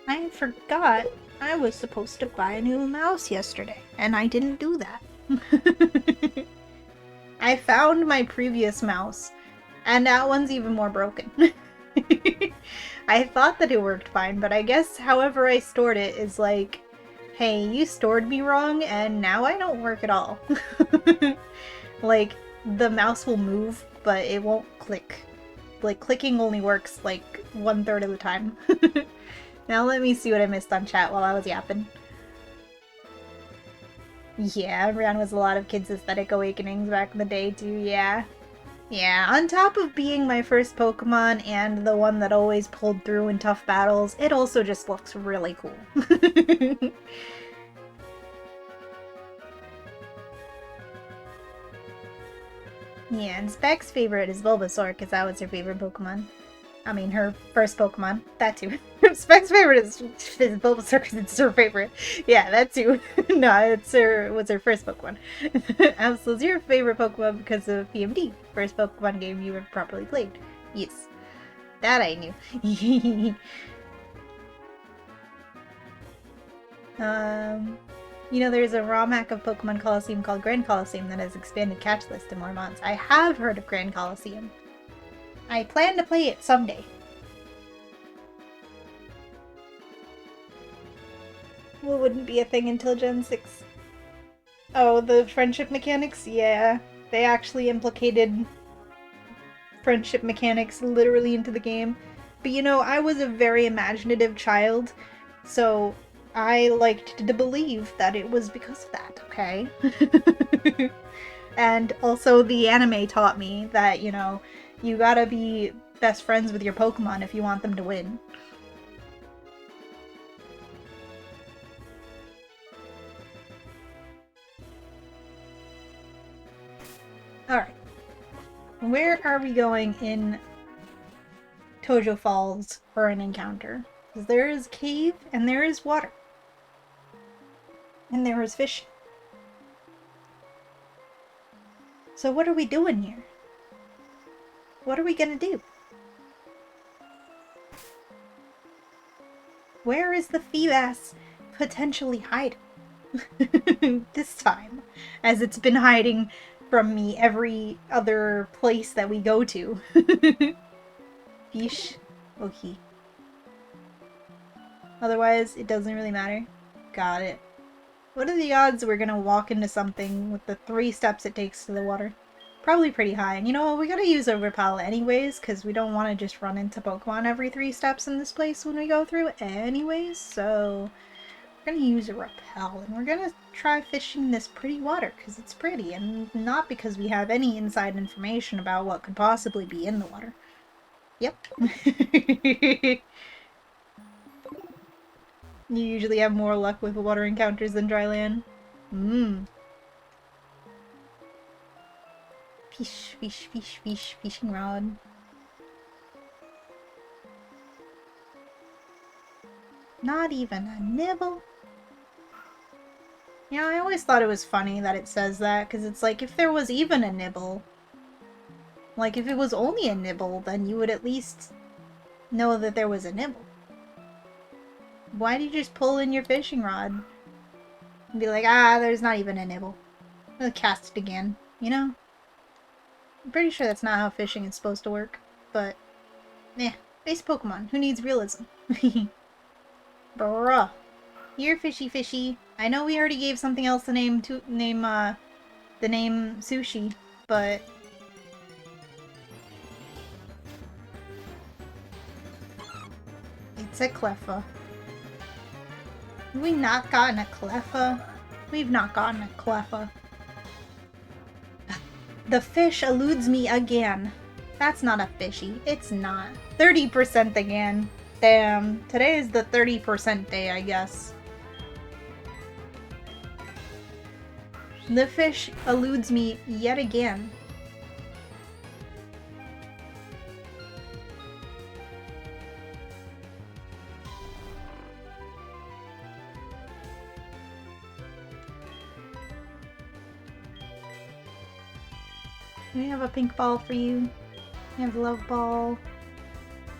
I forgot I was supposed to buy a new mouse yesterday, and I didn't do that. I found my previous mouse, and that one's even more broken. I thought that it worked fine, but I guess however I stored it is like hey, you stored me wrong and now I don't work at all. Like, the mouse will move, but it won't click. Like, clicking only works like 1/3 of the time. Now let me see what I missed on chat while I was yapping. Yeah, Brianna was a lot of kids' aesthetic awakenings back in the day too, yeah. Yeah, on top of being my first Pokemon and the one that always pulled through in tough battles, it also just looks really cool. Yeah, and Spec's favorite is Bulbasaur because that was her favorite Pokemon. I mean, her first Pokemon. That too. Spec's favorite is Bulbasaur because it's her favorite. Yeah, that too. No, was her first Pokemon. Absol's your favorite Pokemon because of PMD. First Pokemon game you ever properly played. Yes. That I knew. You know, there's a ROM hack of Pokemon Colosseum called Grand Colosseum that has expanded catch list to more mods. I have heard of Grand Colosseum. I plan to play it someday. Well, wouldn't be a thing until Gen 6. Oh, the friendship mechanics? Yeah. They actually implicated friendship mechanics literally into the game. But you know, I was a very imaginative child, so I liked to believe that it was because of that, okay? And also the anime taught me that, you know, you gotta be best friends with your Pokemon if you want them to win. Alright. Where are we going in Tojo Falls for an encounter? Because there is cave and there is water. And there is fish. So what are we doing here? What are we gonna do? Where is the Feebas potentially hiding? This time, as it's been hiding from me every other place that we go to. Fish. Okay. Otherwise, it doesn't really matter. Got it. What are the odds we're gonna walk into something with the 3 steps it takes to the water? Probably pretty high. And you know what? We gotta use a Repel anyways, because we don't want to just run into Pokemon every 3 steps in this place when we go through anyways. So we're gonna use a Repel, and we're gonna try fishing this pretty water, because it's pretty, and not because we have any inside information about what could possibly be in the water. Yep. You usually have more luck with water encounters than dry land. Mmm. Fish, fish, fish, fish, fishing rod. Not even a nibble. Yeah, I always thought it was funny that it says that, because it's like, if there was even a nibble, like, if it was only a nibble, then you would at least know that there was a nibble. Why do you just pull in your fishing rod and be like, ah, there's not even a nibble? I'll cast it again, you know? I'm pretty sure that's not how fishing is supposed to work, but eh, base Pokemon. Who needs realism? Bruh. Here, fishy fishy. I know we already gave something else the name Sushi, but it's a Cleffa. Have we not gotten a Cleffa? We've not gotten a Cleffa. The fish eludes me again. That's not a fishy. It's not. 30% again. Damn. Today is the 30% day, I guess. The fish eludes me yet again. We have a pink ball for you. We have love ball.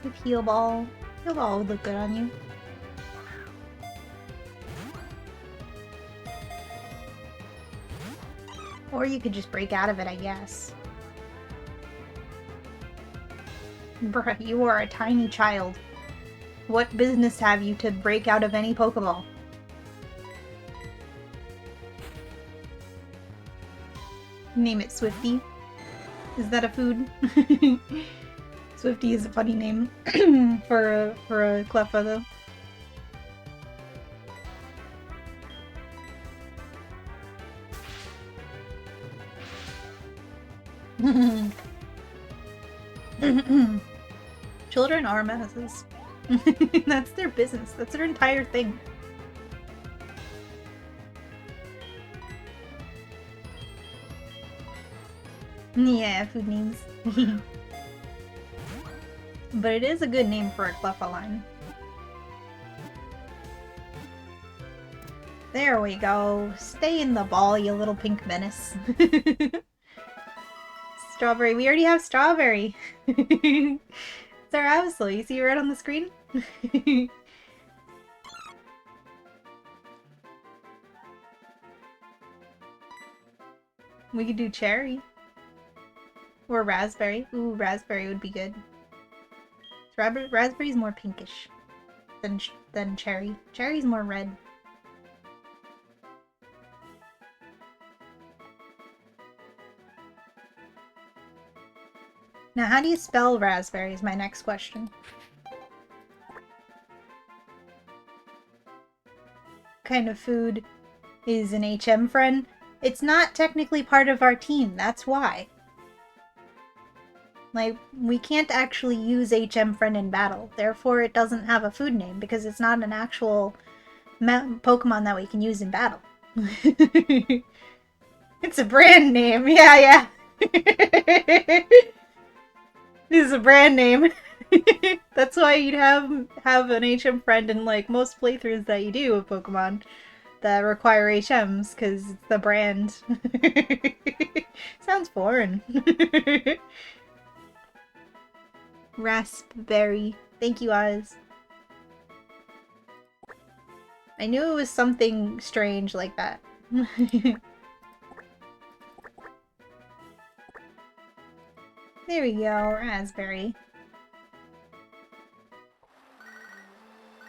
We have heal ball. Heal ball would look good on you. Or you could just break out of it, I guess. Bruh, you are a tiny child. What business have you to break out of any Pokeball? Name it Swifty. Is that a food? Swifty is a funny name for a Cleffa though. Children are menaces. That's their business. That's their entire thing. Yeah, food names. But it is a good name for a Cleffa line. There we go. Stay in the ball, you little pink menace. Strawberry. We already have Strawberry. It's our Absol. You see it right on the screen? We could do Cherry. Or Raspberry. Ooh, Raspberry would be good. Raspberry's more pinkish than Cherry. Cherry's more red. Now, how do you spell raspberry is my next question. What kind of food is an HM friend? It's not technically part of our team, that's why. Like, we can't actually use HM friend in battle, therefore it doesn't have a food name, because it's not an actual Pokemon that we can use in battle. It's a brand name, yeah. This is a brand name. That's why you'd have an HM friend in like most playthroughs that you do of Pokemon that require HMs, because it's the brand. Sounds foreign. Raspberry. Thank you, Oz. I knew it was something strange like that. There we go, Raspberry.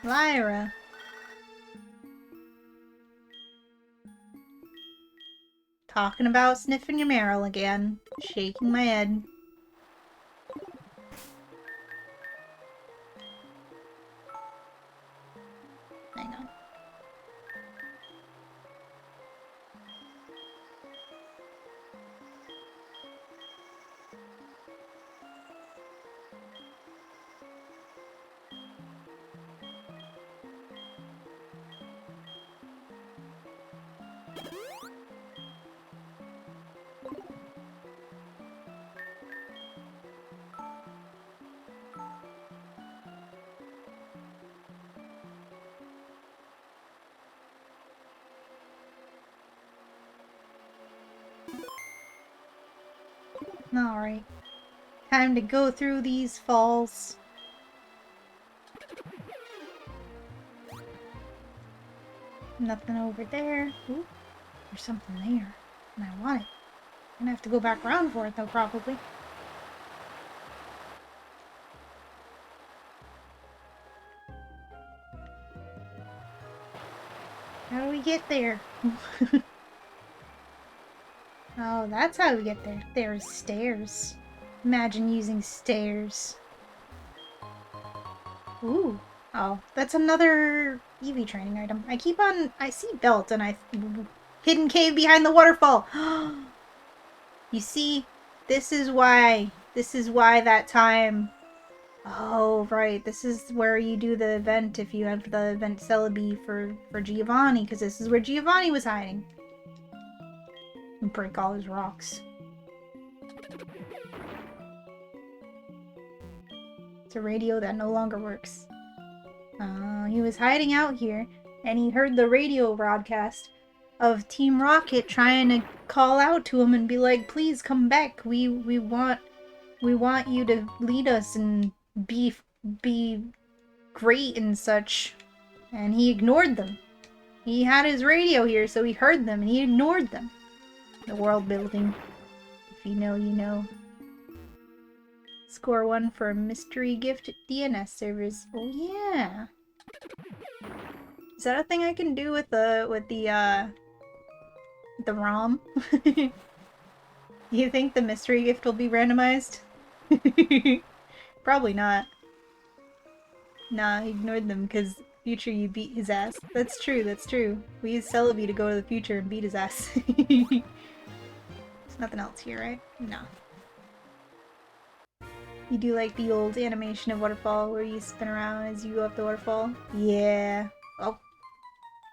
Lyra. Talking about sniffing your Marill again. Shaking my head. I know. Alright. Time to go through these falls. Nothing over there. Ooh, there's something there. And I want it. I'm gonna have to go back around for it though, probably. How do we get there? Oh, that's how we get there. There's stairs. Imagine using stairs. Ooh. Oh, that's another Eevee training item. I see belt and hidden cave behind the waterfall. You see, this is why that time. Oh, right. This is where you do the event if you have the event Celebi for Giovanni, because this is where Giovanni was hiding. And break all his rocks. It's a radio that no longer works. He was hiding out here, and he heard the radio broadcast of Team Rocket trying to call out to him and be like, "Please come back. We want you to lead us and be great and such." And he ignored them. He had his radio here, so he heard them and he ignored them. The world building. If you know, you know. Score 1 for a mystery gift at DNS servers. Oh yeah. Is that a thing I can do with the ROM? You think the mystery gift will be randomized? Probably not. Nah, I ignored them because future you beat his ass. That's true, that's true. We used Celebi to go to the future and beat his ass. There's nothing else here, right? No. You do like the old animation of Waterfall where you spin around as you go up the waterfall? Yeah. Oh.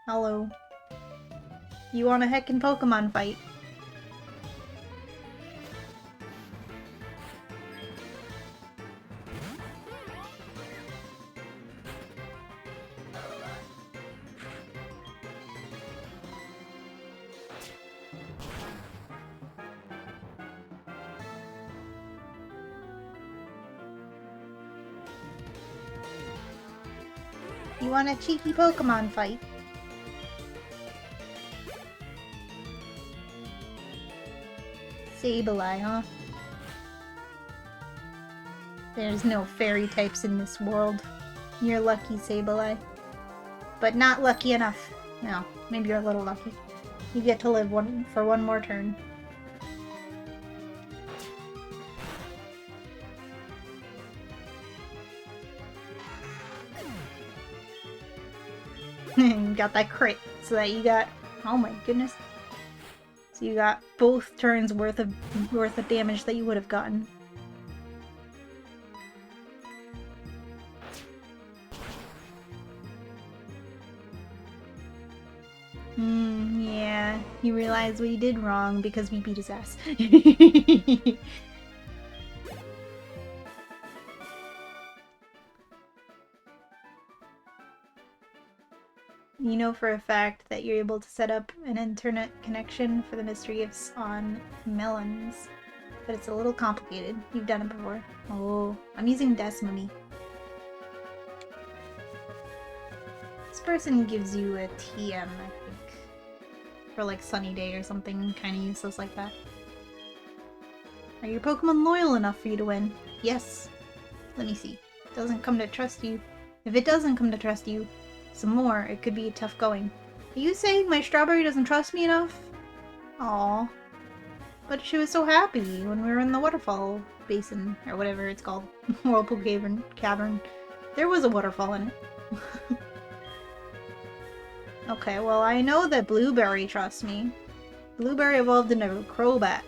Hello. You want a heckin' Pokemon fight? You want a cheeky Pokemon fight? Sableye, huh? There's no fairy types in this world. You're lucky, Sableye. But not lucky enough. No, maybe you're a little lucky. You get to live for one more turn. You got that crit, so that you got... Oh my goodness. So you got both turns worth of damage that you would have gotten. Yeah. You realize we did wrong because we beat his ass. You know for a fact that you're able to set up an internet connection for the mystery gifts on Melons. But it's a little complicated. You've done it before. Oh, I'm using Desmami. This person gives you a TM, I think. For like Sunny Day or something kind of useless like that. Are your Pokemon loyal enough for you to win? Yes. Let me see. Doesn't come to trust you. If it doesn't come to trust you some more, it could be tough going. Are you saying my Strawberry doesn't trust me enough? Aww. But she was so happy when we were in the waterfall basin, or whatever it's called. Whirlpool Cavern. There was a waterfall in it. Okay, well I know that Blueberry trusts me. Blueberry evolved into a Crobat.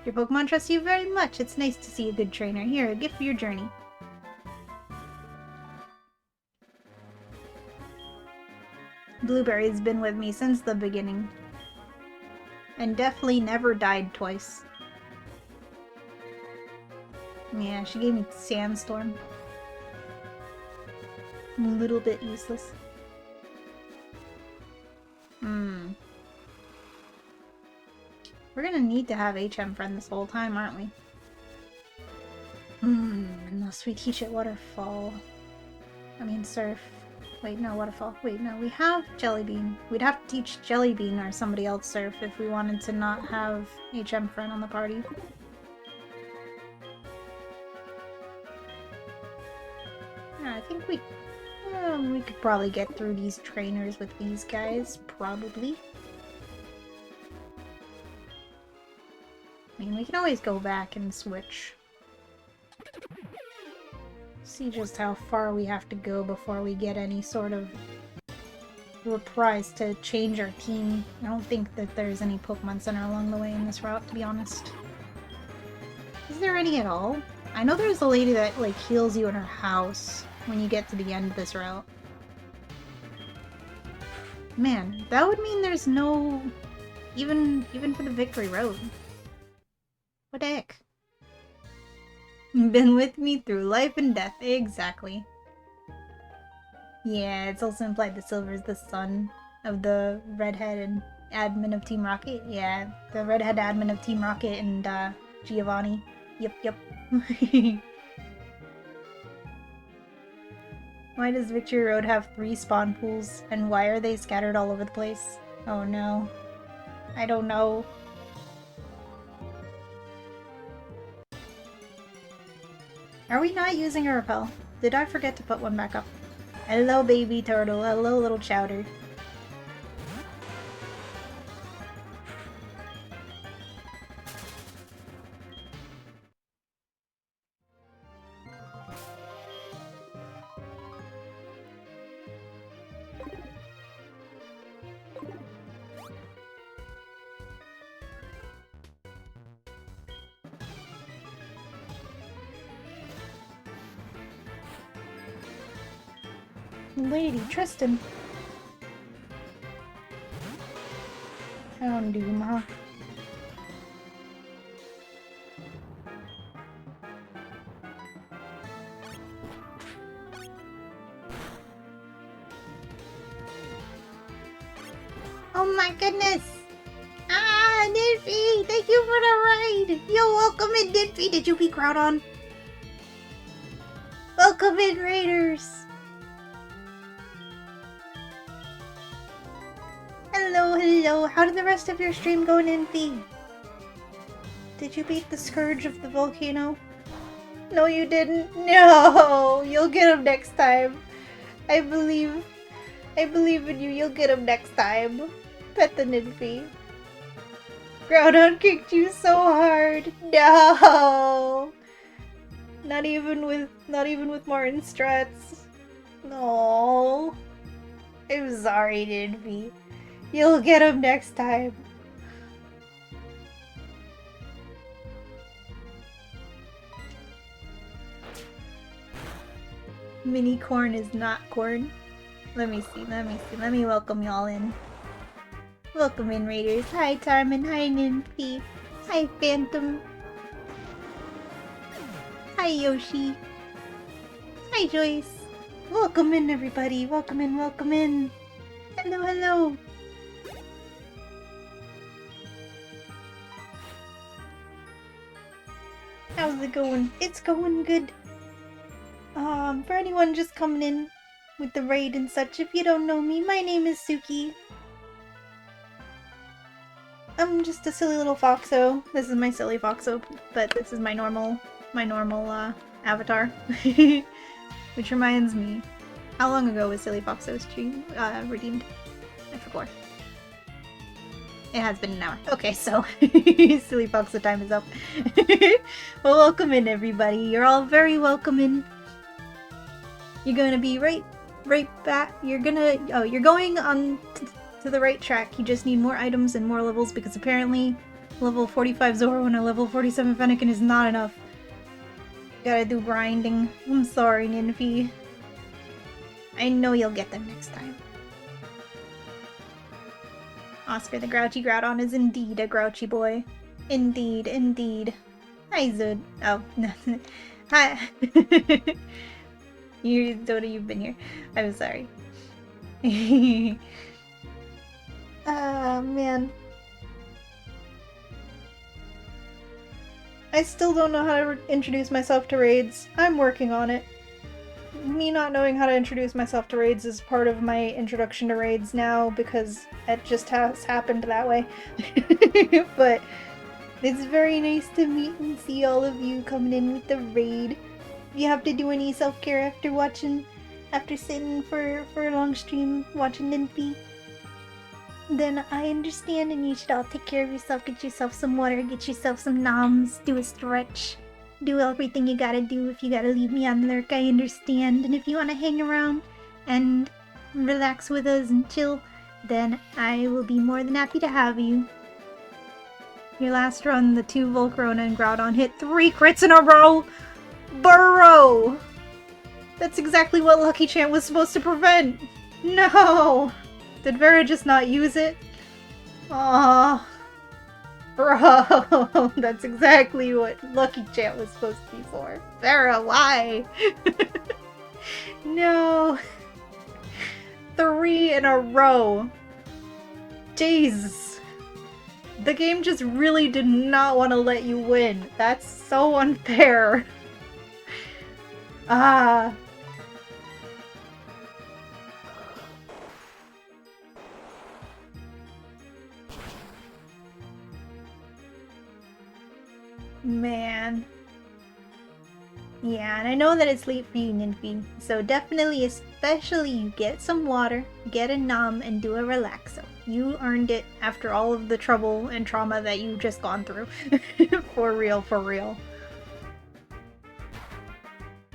Your Pokemon trust you very much. It's nice to see a good trainer. Here, a gift for your journey. Blueberry's been with me since the beginning. And definitely never died twice. Yeah, she gave me Sandstorm. A little bit useless. We're gonna need to have HM friend this whole time, aren't we? Unless we teach it Waterfall. I mean Surf. Wait, no, Waterfall. Wait, no, we have Jellybean. We'd have to teach Jellybean or somebody else Surf if we wanted to not have HM friend on the party. Yeah, I think we could probably get through these trainers with these guys, probably. I mean, we can always go back and switch. See just how far we have to go before we get any sort of reprise to change our team. I don't think that there's any Pokemon Center along the way in this route, to be honest. Is there any at all? I know there's a lady that, like, heals you in her house when you get to the end of this route. Man, that would mean there's no... Even for the Victory Road. What the heck? Been with me through life and death. Exactly. Yeah, it's also implied that Silver is the son of the redhead and admin of Team Rocket. Yeah, the redhead admin of Team Rocket and Giovanni. Yep. Why does Victory Road have 3 spawn pools? And why are they scattered all over the place? Oh no. I don't know. Are we not using a repel? Did I forget to put one back up? Hello, baby turtle. Hello, little chowder. Lady Tristan. Houndoom, huh? Oh my goodness! Ah, Nidfee! Thank you for the raid! You're welcome in, Nidfee! Did you beat Groudon? Welcome in, Raiders! Hello, hello! How did the rest of your stream go, Nidfee? Did you beat the Scourge of the Volcano? No, you didn't. No! You'll get him next time. I believe in you. You'll get him next time. Pet the Nidfee. Groudon kicked you so hard. No! Not even with Martin Strats. No. I'm sorry, Nidfee. You'll get him next time. Mini corn is not corn. Let me see. Let me welcome y'all in. Welcome in, Raiders. Hi, Tarman. Hi, Nidfee. Hi, Phantom. Hi, Yoshi. Hi, Joyce. Welcome in, everybody. Welcome in, welcome in. Hello, hello. How's it going? It's going good. For anyone just coming in with the raid and such, if you don't know me, my name is Suki. I'm just a silly little Foxo. This is my silly Foxo, but this is my normal avatar. Which reminds me, how long ago was Silly Foxo stream redeemed? I forgot. It has been an hour. Okay, so Silly Foxo time is up. Well, welcome in, everybody. You're all very welcome in. You're gonna be right back. You're going on to the right track. You just need more items and more levels because apparently level 45 Zoro and a level 47 Fennekin is not enough. Gotta do grinding. I'm sorry, Nidfee. I know you'll get them next time. Oscar the Grouchy Groudon is indeed a grouchy boy. Indeed, indeed. Hi, Zud. Oh, no. Hi. Dota, you've been here. I'm sorry. Man. I still don't know how to introduce myself to raids. I'm working on it. Me not knowing how to introduce myself to raids is part of my introduction to raids now because it just has happened that way. But it's very nice to meet and see all of you coming in with the raid. If you have to do any self-care after sitting for a long stream watching Nidfee, then I understand and you should all take care of yourself, get yourself some water, get yourself some noms, do a stretch. Do everything you gotta do. If you gotta leave me on lurk, I understand. And if you wanna hang around and relax with us and chill, then I will be more than happy to have you. Your last run, the 2 Volcarona and Groudon hit 3 crits in a row! Burrow! That's exactly what Lucky Chant was supposed to prevent! No! Did Vera just not use it? Aww. Bro, that's exactly what Lucky Chant was supposed to be for. Vera, why? No. 3 in a row. Jesus. The game just really did not want to let you win. That's so unfair. Ah. Man. Yeah, and I know that it's late for you, Nidfee, so definitely, especially, you get some water, get a nom, and do a relaxo. You earned it after all of the trouble and trauma that you just gone through. For real, for real.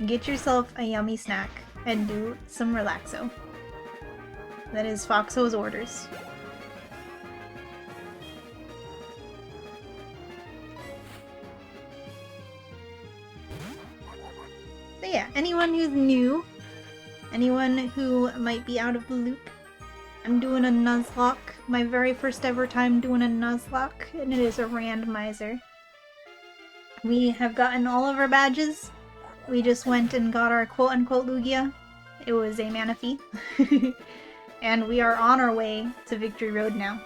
Get yourself a yummy snack and do some relaxo. That is Foxo's orders. So yeah, anyone who's new, Anyone who might be out of the loop, I'm doing a Nuzlocke, my very first ever time doing a Nuzlocke, and it is a randomizer. We have gotten all of our badges. We just went and got our quote-unquote Lugia. It was a Manaphy. And we are on our way to Victory Road now.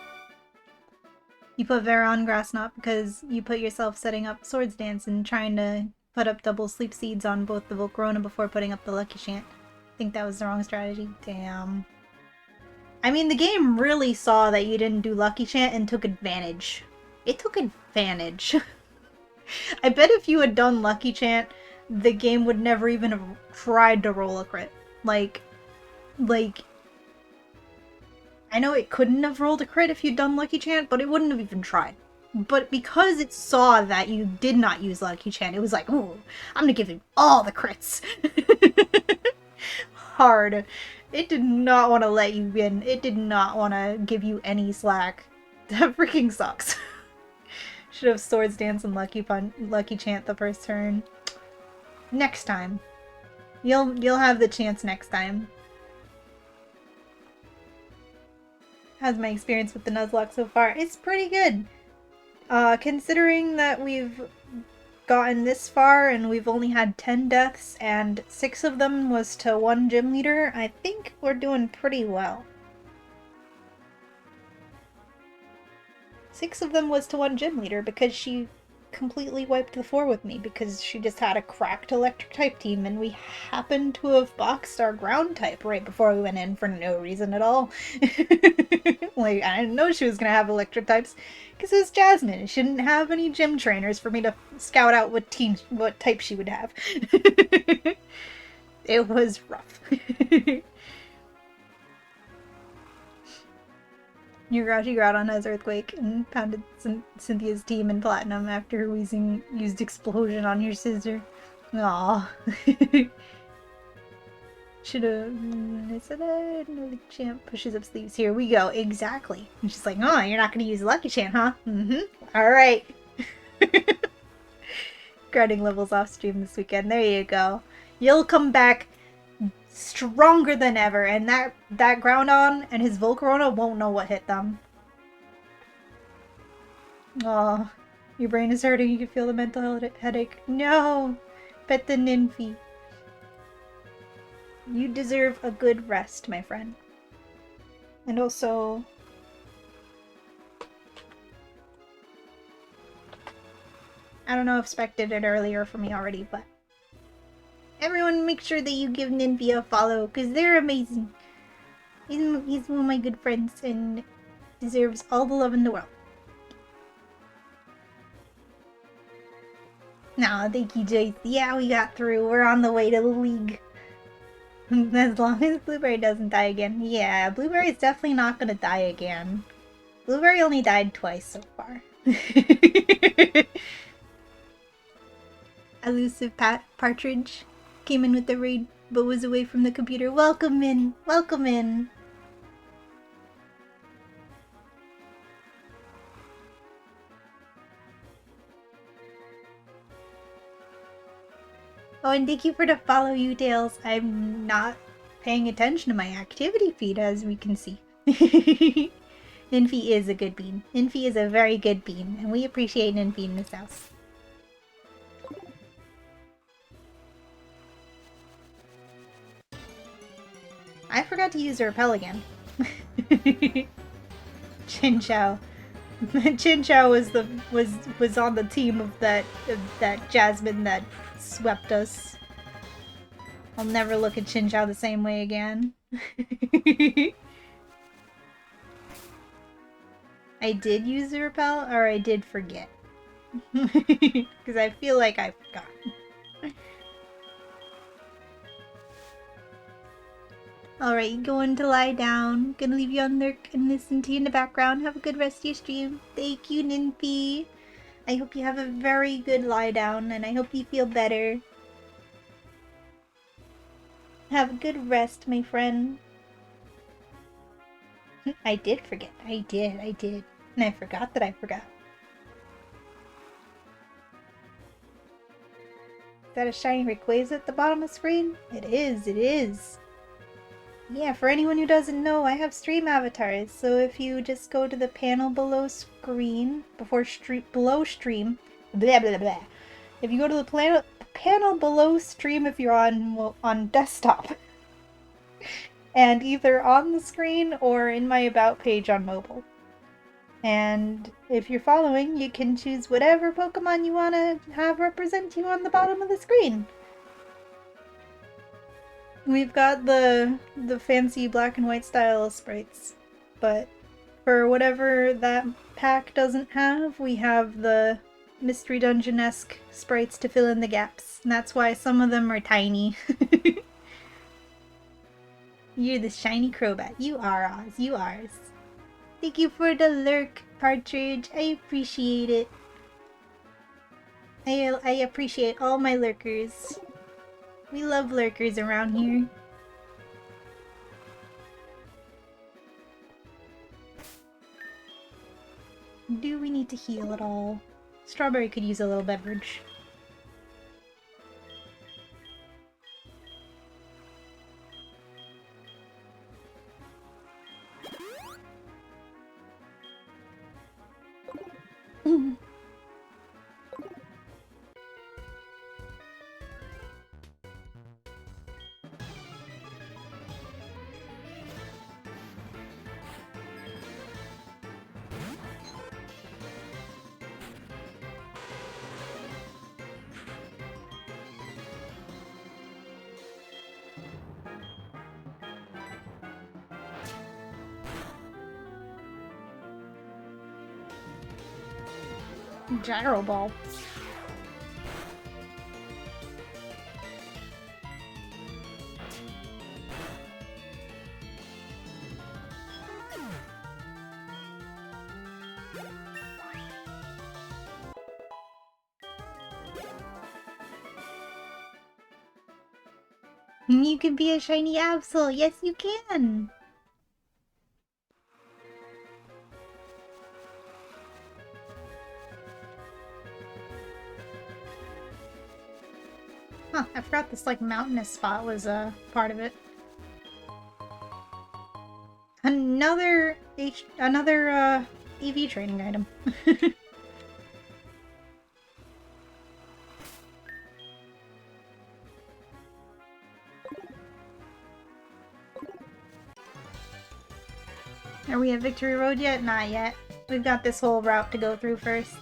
You put Vera on Grass Knot because you put yourself setting up Swords Dance and trying to put up double Sleep Seeds on both the Volcarona before putting up the Lucky Chant. I think that was the wrong strategy. Damn. I mean, the game really saw that you didn't do Lucky Chant and took advantage. It took advantage. I bet if you had done Lucky Chant, the game would never even have tried to roll a crit. Like, I know it couldn't have rolled a crit if you'd done Lucky Chant, but it wouldn't have even tried. But because it saw that you did not use Lucky Chant, it was like, ooh, I'm gonna give him all the crits. Hard. It did not want to let you win. It did not want to give you any slack. That freaking sucks. Should have Swords Dance and Lucky Chant the first turn. Next time. You'll have the chance next time. How's my experience with the Nuzlocke so far? It's pretty good. Considering that we've gotten this far and we've only had 10 deaths and 6 of them was to one gym leader, I think we're doing pretty well. 6 of them was to one gym leader because she completely wiped the floor with me because she just had a cracked electric type team and we happened to have boxed our ground type right before we went in for no reason at all. Like, I didn't know she was gonna have electric types because it was Jasmine. She didn't have any gym trainers for me to scout out what type she would have. It was rough. Your Grouchy Groudon has Earthquake and pounded Cynthia's team in Platinum after used Explosion on your scissor. Aww. Should've... I said that. No, the champ pushes up sleeves. Here we go. Exactly. And she's like, oh, you're not gonna use Lucky Chant, huh? Mm-hmm. Alright. Grinding levels off stream this weekend. There you go. You'll come back stronger than ever, and that Groudon and his Volcarona won't know what hit them. Aw, your brain is hurting. You can feel the mental headache. No! Pet the Ninfy. You deserve a good rest, my friend. And also... I don't know if Spec did it earlier for me already, but... Everyone make sure that you give Ninfy a follow, because they're amazing. He's one of my good friends and deserves all the love in the world. Nah, thank you, Joyce. Yeah, we got through. We're on the way to the league. As long as Blueberry doesn't die again. Yeah, Blueberry's definitely not gonna die again. Blueberry only died twice so far. Elusive Partridge came in with the raid, but was away from the computer. Welcome in! Welcome in! Oh, and thank you for the follow, you Tails. I'm not paying attention to my activity feed, as we can see. Ninfy is a good bean. Ninfy is a very good bean, and we appreciate Ninfy in this house. I forgot to use a repel again. Chinchou. Chinchou was on the team of that Jasmine that swept us. I'll never look at Chinchou the same way again. I did use the repel, or I did forget. Because I feel like I forgot. Alright, going to lie down. Gonna leave you on there and listen to you in the background. Have a good rest of your stream. Thank you, Ninfy. I hope you have a very good lie down, and I hope you feel better. Have a good rest, my friend. I did forget. I did. And I forgot that I forgot. Is that a shiny Rayquaza at the bottom of the screen? It is. Yeah, for anyone who doesn't know, I have stream avatars. So if you just go to the panel below screen, below stream, blah blah blah. If you go to the panel below stream, if you're on desktop, and either on the screen or in my about page on mobile. And if you're following, you can choose whatever Pokemon you want to have represent you on the bottom of the screen. We've got the fancy black and white style sprites, but for whatever that pack doesn't have, we have the Mystery Dungeon-esque sprites to fill in the gaps. And that's why some of them are tiny. You're the shiny Crobat. You are Oz. You ours. Thank you for the lurk, Partridge. I appreciate it. I appreciate all my lurkers. We love lurkers around here. Do we need to heal at all? Strawberry could use a little beverage. Gyro Ball. You can be a shiny Absol. Yes, you can. Huh, I forgot this, like, mountainous spot was part of it. Another EV training item. Are we at Victory Road yet? Not yet. We've got this whole route to go through first.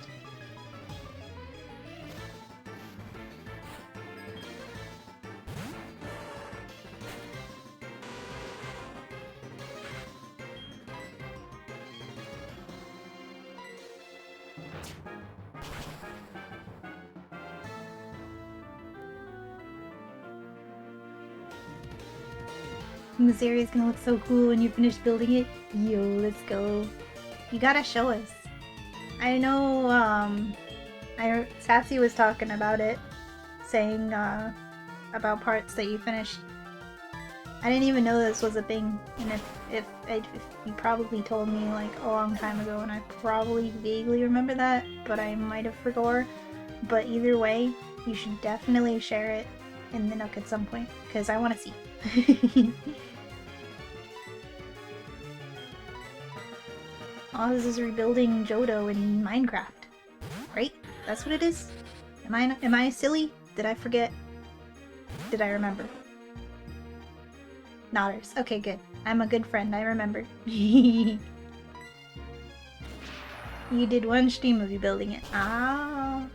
This area is gonna look so cool when you finish building it. Yo, let's go. You gotta show us. I know, Sassy was talking about it, saying, about parts that you finished. I didn't even know this was a thing, and if you probably told me, like, a long time ago, and I probably vaguely remember that, but I might have forgot. But either way, you should definitely share it in the Nook at some point, because I want to see. Oz is rebuilding Johto in Minecraft, right? That's what it is? Am I silly? Did I forget? Did I remember? Nodders. Okay, good. I'm a good friend, I remember. You did one stream of you building it. Ah.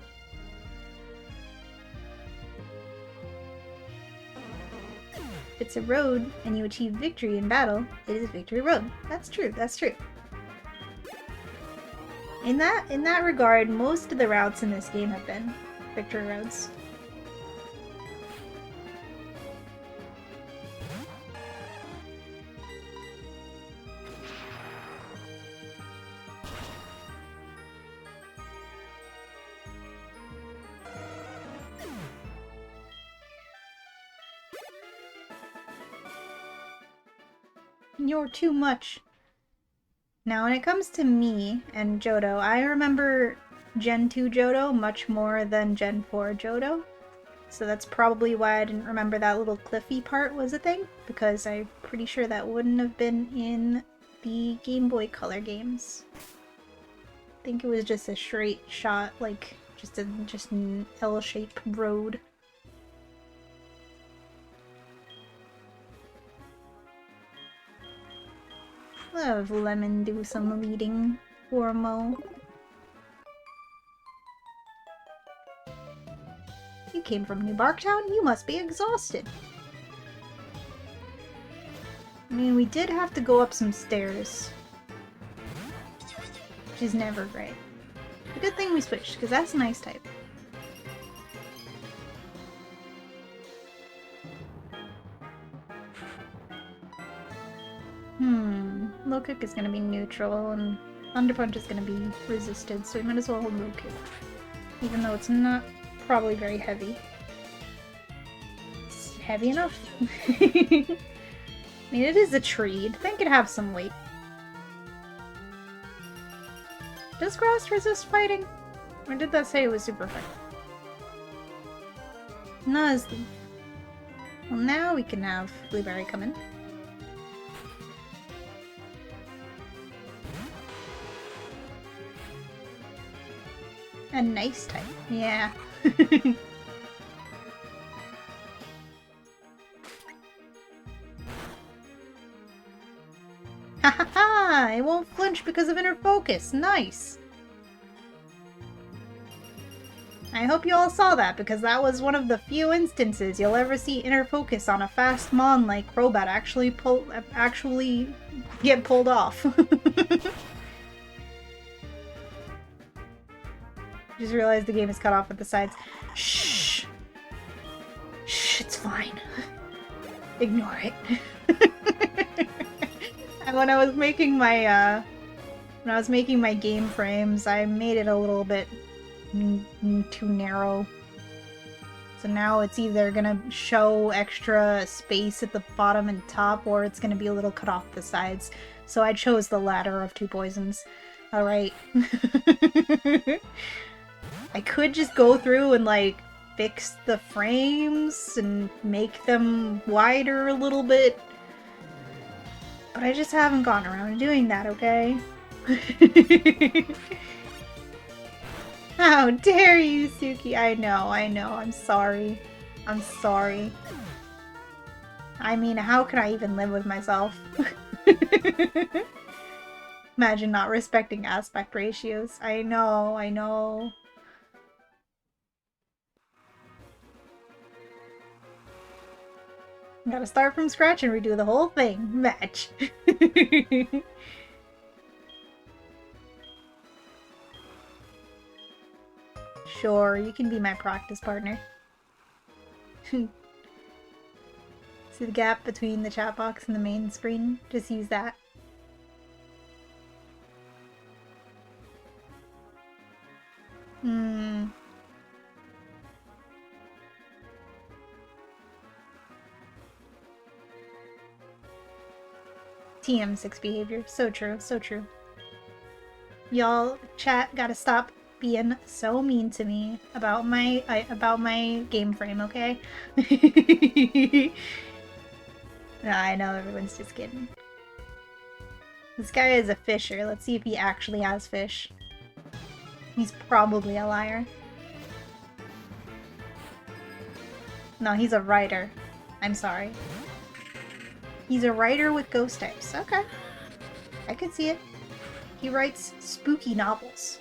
If it's a road and you achieve victory in battle, it is Victory Road. That's true, that's true. In that regard, most of the routes in this game have been Victory Roads. You're too much. Now, when it comes to me and Johto, I remember Gen 2 Johto much more than Gen 4 Johto. So that's probably why I didn't remember that little cliffy part was a thing, because I pretty sure that wouldn't have been in the Game Boy Color games. I think it was just a straight shot, like just an L-shaped road. I'll have Lemon do some leading for Mo. You came from New Barktown? You must be exhausted. I mean, we did have to go up some stairs. Which is never great. A good thing we switched, because that's an ice type. Low Kick is going to be neutral, and Thunder Punch is going to be resisted, so we might as well hold Low Kick. Even though it's not probably very heavy. It's heavy enough. I mean, it is a tree. You'd think it'd have some weight. Does grass resist fighting? Or did that say it was super effective? Nuzzy. Well, now we can have Blueberry come in. A nice type. Yeah. Ha ha ha! It won't flinch because of inner focus. Nice! I hope you all saw that, because that was one of the few instances you'll ever see inner focus on a fast Mon like Crobat actually get pulled off. Just realized the game is cut off at the sides. Shh! Shh, it's fine. Ignore it. And when I was making my game frames, I made it a little bit too narrow. So now it's either gonna show extra space at the bottom and top, or it's gonna be a little cut off the sides. So I chose the latter of two poisons. Alright. I could just go through and, like, fix the frames and make them wider a little bit. But I just haven't gotten around to doing that, okay? How dare you, Suki? I know, I'm sorry. I'm sorry. I mean, how can I even live with myself? Imagine not respecting aspect ratios. I know. Gotta start from scratch and redo the whole thing. Match. Sure, you can be my practice partner. See the gap between the chat box and the main screen? Just use that. TM6 behavior. So true, so true. Y'all, chat, gotta stop being so mean to me about my game frame, okay? Nah, I know everyone's just kidding. This guy is a fisher. Let's see if he actually has fish. He's probably a liar. No, he's a writer. I'm sorry. He's a writer with ghost types. Okay. I could see it. He writes spooky novels.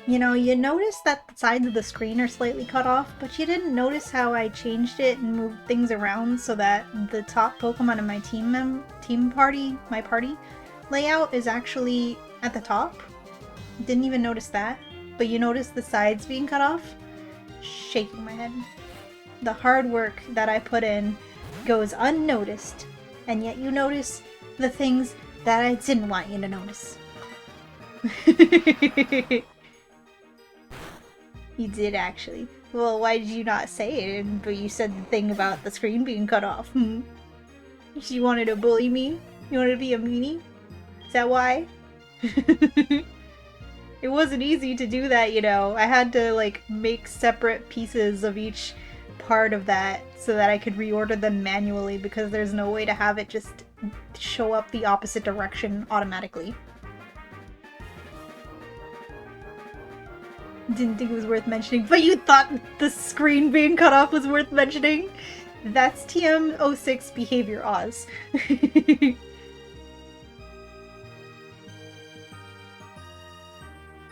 You know, you notice that the sides of the screen are slightly cut off, but you didn't notice how I changed it and moved things around so that the top Pokemon in my party layout is actually at the top. Didn't even notice that, but you notice the sides being cut off? Shaking my head. The hard work that I put in goes unnoticed, and yet you notice the things that I didn't want you to notice. You did, actually. Well, why did you not say it? But you said the thing about the screen being cut off. She wanted to bully me? You wanted to be a meanie? Is that why? It wasn't easy to do that, you know. I had to, like, make separate pieces of each part of that so that I could reorder them manually because there's no way to have it just show up the opposite direction automatically. Didn't think it was worth mentioning, but you thought the screen being cut off was worth mentioning? That's TM06 behavior, Oz.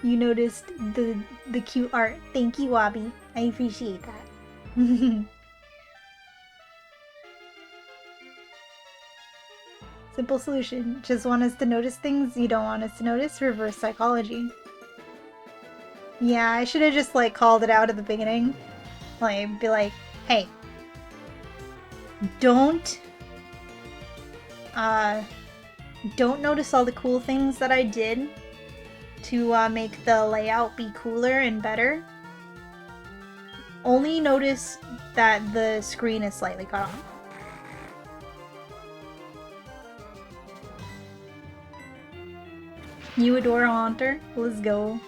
You noticed the cute art. Thank you, Wabi. I appreciate that. Simple solution. Just want us to notice things you don't want us to notice? Reverse psychology. Yeah, I should have just, like, called it out at the beginning. Like, be like, hey. Don't notice all the cool things that I did to make the layout be cooler and better. Only notice that the screen is slightly cut off. You adore Haunter? Let's go.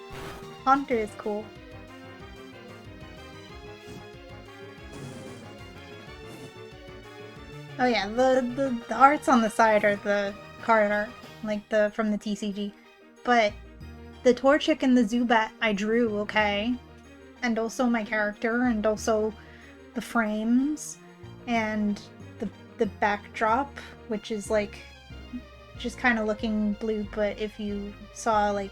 Haunter is cool. Oh yeah, the arts on the side are the card art, like from the TCG. But the Torchic and the Zubat I drew, okay? And also my character, and also the frames, and the backdrop, which is like just kind of looking blue, but if you saw like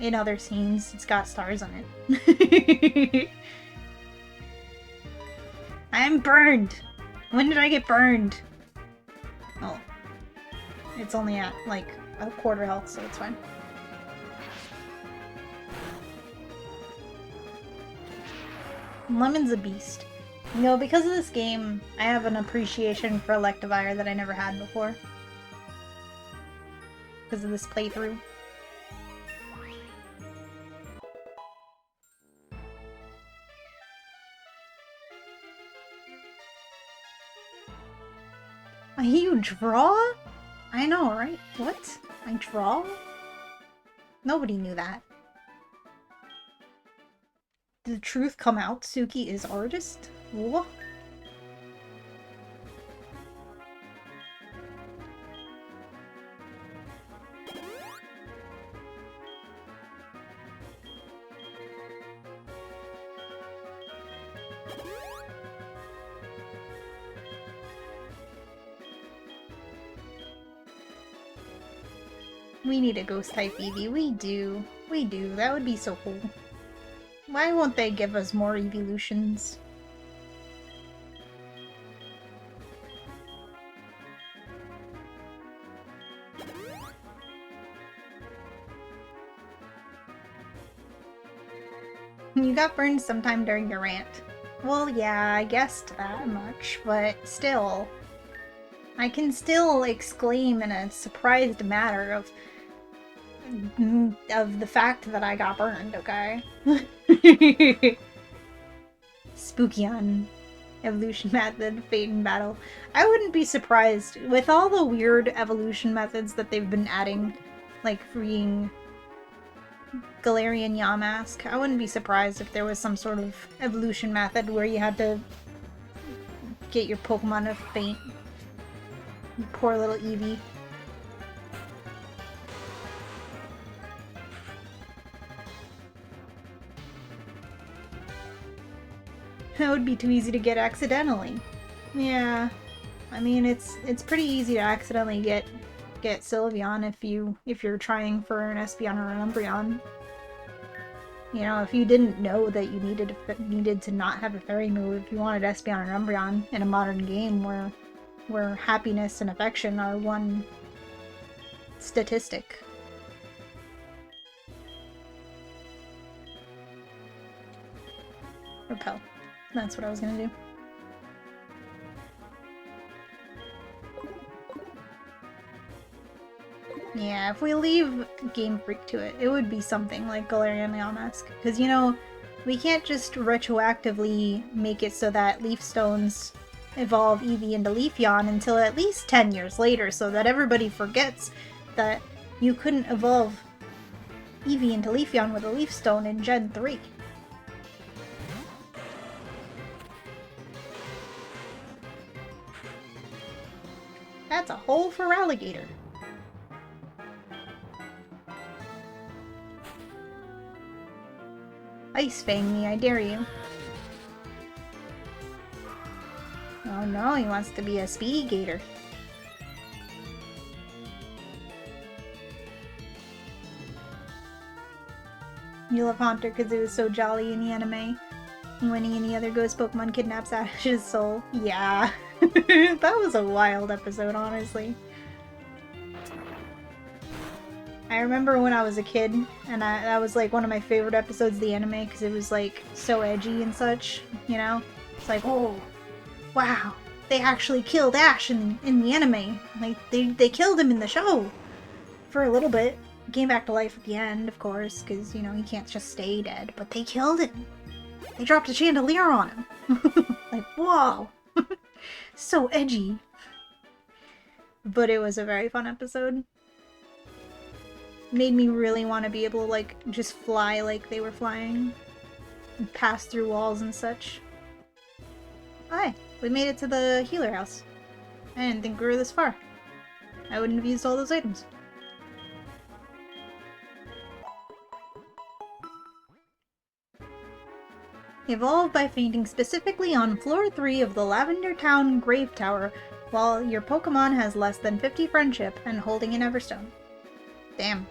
in other scenes, it's got stars on it. I am burned! When did I get burned? Oh. It's only at like a quarter health, so it's fine. Lemon's a beast. You know, because of this game, I have an appreciation for Electivire that I never had before. Because of this playthrough. You draw? I know, right? What? I draw? Nobody knew that. Did the truth come out? Suki is artist? What? We need a ghost type Eevee. We do. We do. That would be so cool. Why won't they give us more evolutions? You got burned sometime during your rant. Well, yeah, I guessed that much, but still. I can still exclaim in a surprised manner of the fact that I got burned, okay? Spooky on evolution method, fate in battle. I wouldn't be surprised with all the weird evolution methods that they've been adding, like freeing Galarian Yamask. I wouldn't be surprised if there was some sort of evolution method where you had to get your Pokemon to faint. Poor little Eevee. That would be too easy to get accidentally. Yeah. I mean, it's pretty easy to accidentally get Sylveon if you're trying for an Espeon or an Umbreon. You know, if you didn't know that you needed to not have a fairy move, if you wanted Espeon or Umbreon in a modern game where happiness and affection are one statistic. Repel. That's what I was gonna do. Yeah, if we leave Game Freak to it, it would be something like Galarian Yamask. Because, you know, we can't just retroactively make it so that Leaf Stones evolve Eevee into Leafeon until at least 10 years later, so that everybody forgets that you couldn't evolve Eevee into Leafeon with a Leaf Stone in Gen 3. That's a hole for alligator. Ice Fang me, I dare you. Oh no, he wants to be a Speedy Gator. You love Haunter because it was so jolly in the anime. When any other ghost Pokemon kidnaps Ash's soul. Yeah. That was a wild episode, honestly. I remember when I was a kid, and that was like one of my favorite episodes of the anime because it was like so edgy and such, you know? It's like, oh, wow, they actually killed Ash in the anime. Like, they killed him in the show for a little bit. He came back to life at the end, of course, because, you know, he can't just stay dead, but they killed him. They dropped a chandelier on him. Like, whoa. So edgy. But it was a very fun episode. Made me really want to be able to, like, just fly like they were flying. And pass through walls and such. Hi, we made it to the healer house. I didn't think we were this far. I wouldn't have used all those items. Evolve by fainting specifically on floor 3 of the Lavender Town Grave Tower while your Pokemon has less than 50 friendship and holding an Everstone. Damn.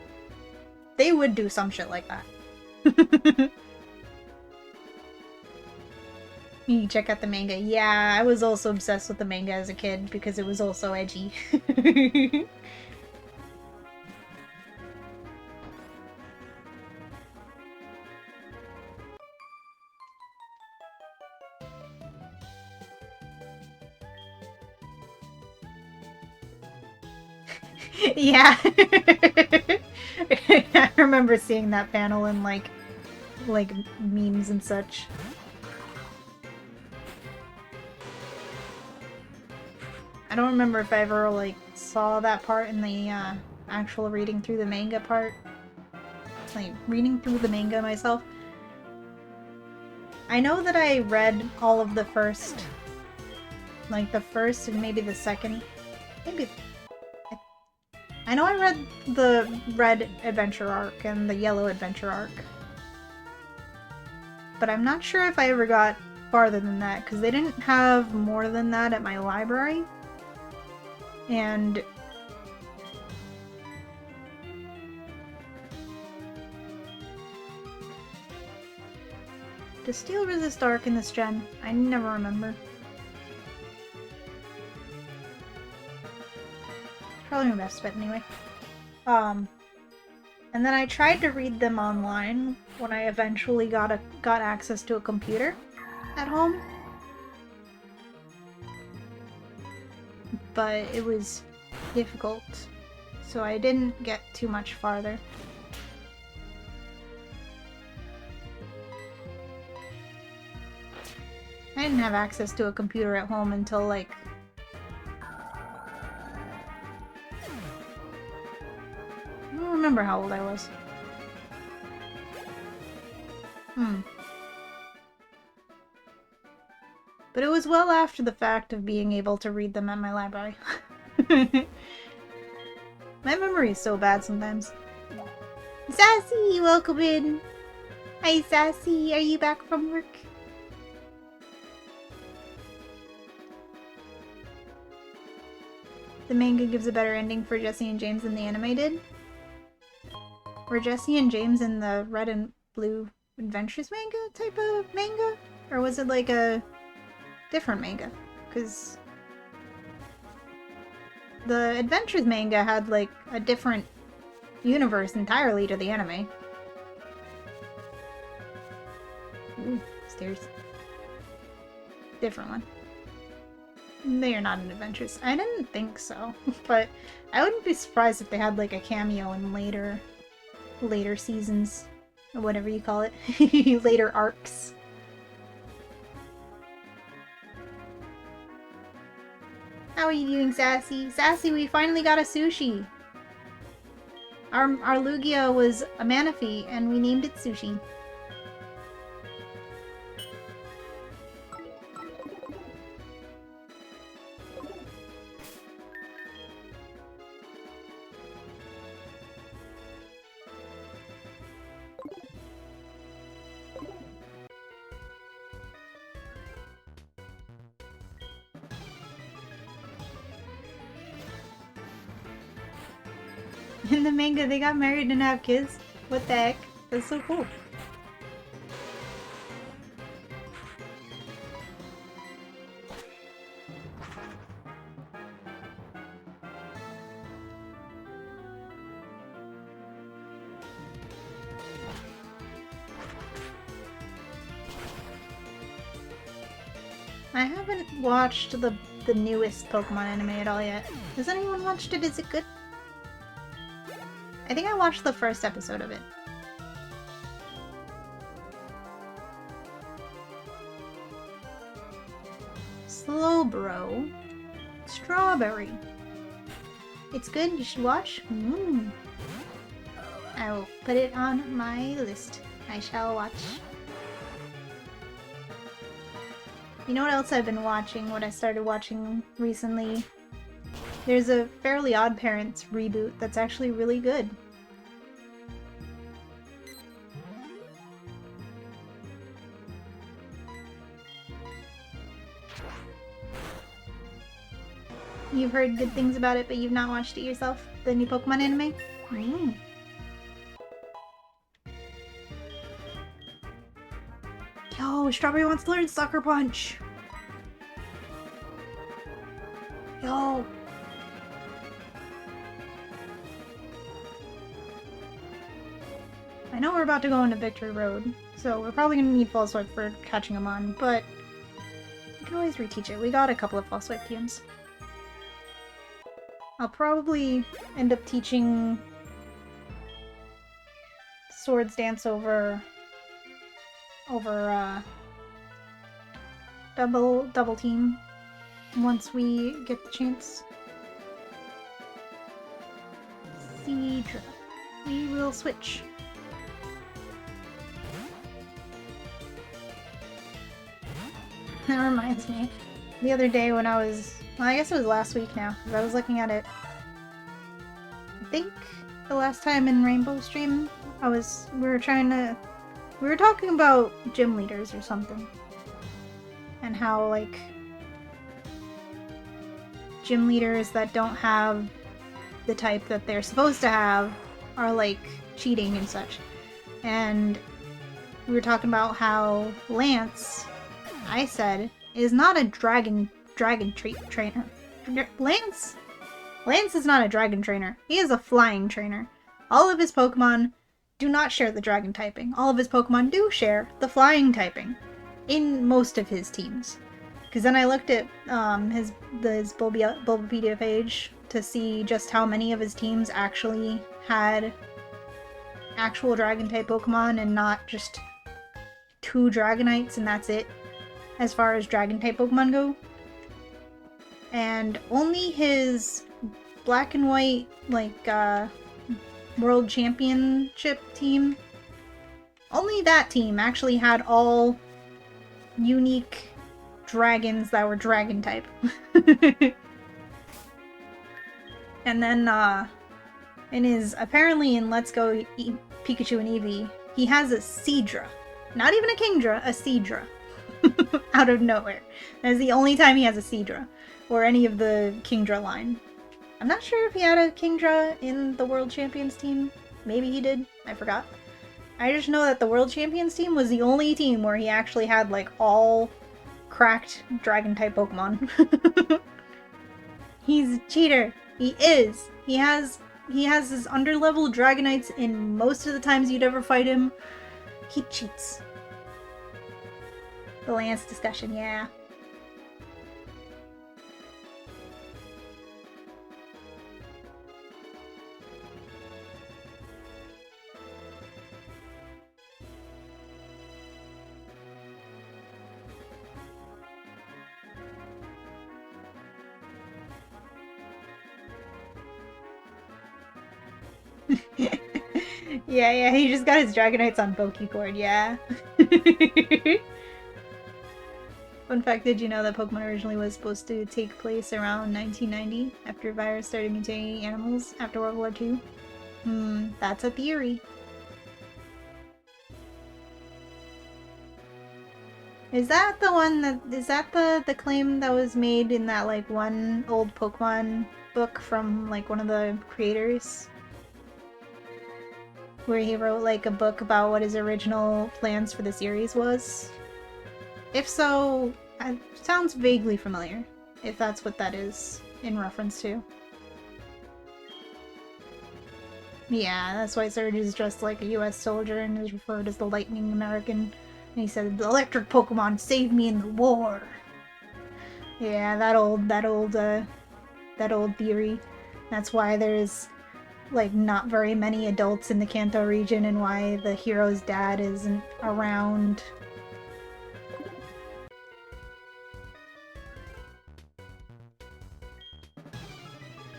They would do some shit like that. You check out the manga. Yeah, I was also obsessed with the manga as a kid because it was also edgy. Yeah. I remember seeing that panel in like memes and such. I don't remember if I ever like saw that part in the actual reading through the manga part. Like reading through the manga myself. I know that I read all of the first, like the first and maybe the second, maybe. I know I read the Red Adventure arc and the Yellow Adventure arc. But I'm not sure if I ever got farther than that, because they didn't have more than that at my library. And does Steel resist Arc in this gen? I never remember. Probably my best bet anyway. And then I tried to read them online when I eventually got access to a computer at home. But it was difficult, so I didn't get too much farther. I didn't have access to a computer at home until like I don't remember how old I was. But it was well after the fact of being able to read them at my library. My memory is so bad sometimes. Sassy, welcome in! Hi Sassy, are you back from work? The manga gives a better ending for Jessie and James than the anime did. Were Jessie and James in the Red and Blue Adventures manga type of manga? Or was it like a different manga? Because the Adventures manga had like a different universe entirely to the anime. Ooh, stairs. Different one. They are not in Adventures. I didn't think so, but I wouldn't be surprised if they had like a cameo in later seasons, or whatever you call it, later arcs. How are you doing, Sassy? Sassy, we finally got a sushi. Our Lugia was a Manaphy, and we named it Sushi. In the manga, they got married and have kids. What the heck? That's so cool. I haven't watched the newest Pokemon anime at all yet. Has anyone watched it? Is it good? I think I watched the first episode of it. Slowbro. Strawberry. It's good, you should watch. I will put it on my list. I shall watch. You know what else I've been watching? What I started watching recently? There's a Fairly Odd Parents reboot that's actually really good. You've heard good things about it, but you've not watched it yourself? The new Pokemon anime? Yo, Strawberry wants to learn Sucker Punch! Yo! I know we're about to go into Victory Road, so we're probably gonna need False Swipe for catching him on, but we can always reteach it. We got a couple of False Swipe teams. I'll probably end up teaching Swords Dance over double team once we get the chance. Seadra. We will switch. That reminds me. The other day when I was... Well, I guess it was last week now, because I was looking at it. I think the last time in Rainbow Stream, we were talking about gym leaders or something. And how, like, gym leaders that don't have the type that they're supposed to have are, like, cheating and such. And we were talking about how Lance, I said, is not a dragon trainer. Lance is not a dragon trainer. He is a flying trainer. All of his Pokemon do not share the dragon typing. All of his Pokemon do share the flying typing in most of his teams. Because then I looked at his Bulbapedia page to see just how many of his teams actually had actual dragon type Pokemon and not just 2 Dragonites and that's it as far as dragon type Pokemon go. And only his black and white, like, world championship team, only that team actually had all unique dragons that were dragon type. And then, apparently in Let's Go Pikachu and Eevee, he has a Seadra. Not even a Kingdra, a Seadra. Out of nowhere. That is the only time he has a Seadra. Or any of the Kingdra line. I'm not sure if he had a Kingdra in the World Champions team. Maybe he did. I forgot. I just know that the World Champions team was the only team where he actually had, like, all cracked Dragon-type Pokemon. He's a cheater. He is. He has his underlevel Dragonites in most of the times you'd ever fight him. He cheats. The Lance discussion, yeah. Yeah, he just got his Dragonites on Pokécord, yeah. Fun fact, did you know that Pokemon originally was supposed to take place around 1990 after a virus started mutating animals after World War II? That's a theory. Is that the one that is that the claim that was made in that like one old Pokemon book from like one of the creators? Where he wrote like a book about what his original plans for the series was? If so, it sounds vaguely familiar, if that's what that is in reference to. Yeah, that's why Surge is dressed like a US soldier and is referred as the Lightning American. And he said, "The electric Pokemon saved me in the war." Yeah, that old theory. That's why there's like not very many adults in the Kanto region and why the hero's dad isn't around.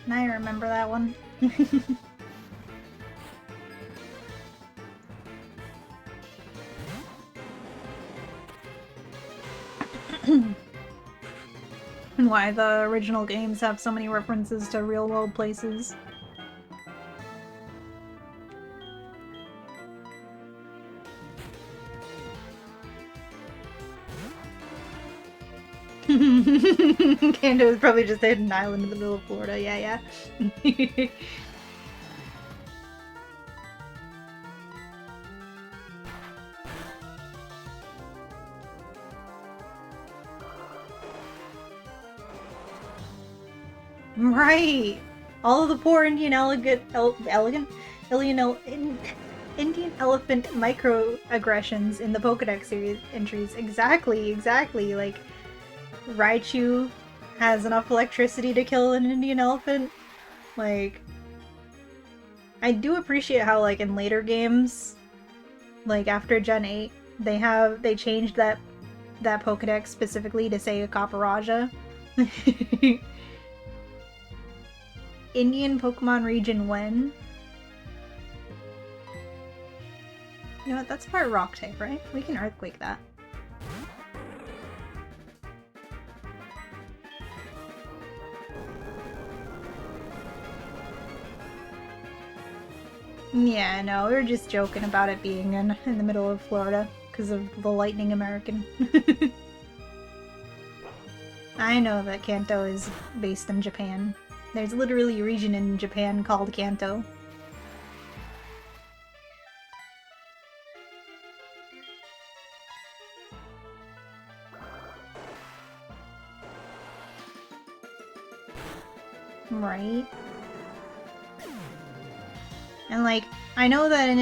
And I remember that one. And why the original games have so many references to real-world places. Kanto is probably just a hidden island in the middle of Florida, yeah. Right! All of the poor Indian Indian elephant microaggressions in the Pokedex series entries. Exactly. Like, Raichu has enough electricity to kill an Indian elephant. Like, I do appreciate how, like, in later games, like after Gen 8, they changed that Pokedex specifically to say a Copperajah. Indian Pokemon region when? You know what, that's part rock type, right? We can earthquake that. Yeah, no, we were just joking about it being in the middle of Florida because of the Lightning American. I know that Kanto is based in Japan. There's literally a region in Japan called Kanto. Right? And like, I know that in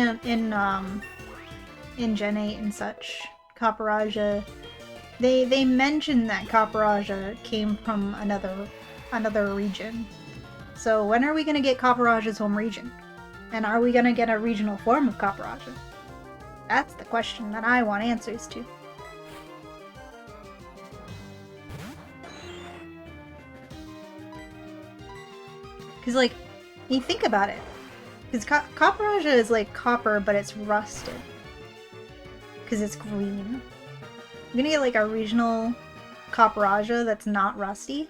Gen 8 and such, Copperajah, they mentioned that Copperajah came from another region. So when are we gonna get Copperajah's home region? And are we gonna get a regional form of Copperajah? That's the question that I want answers to. Because, like, you think about it. Because Copperajah is like copper, but it's rusted. Because it's green. I'm gonna get, like, a regional Copperajah that's not rusty.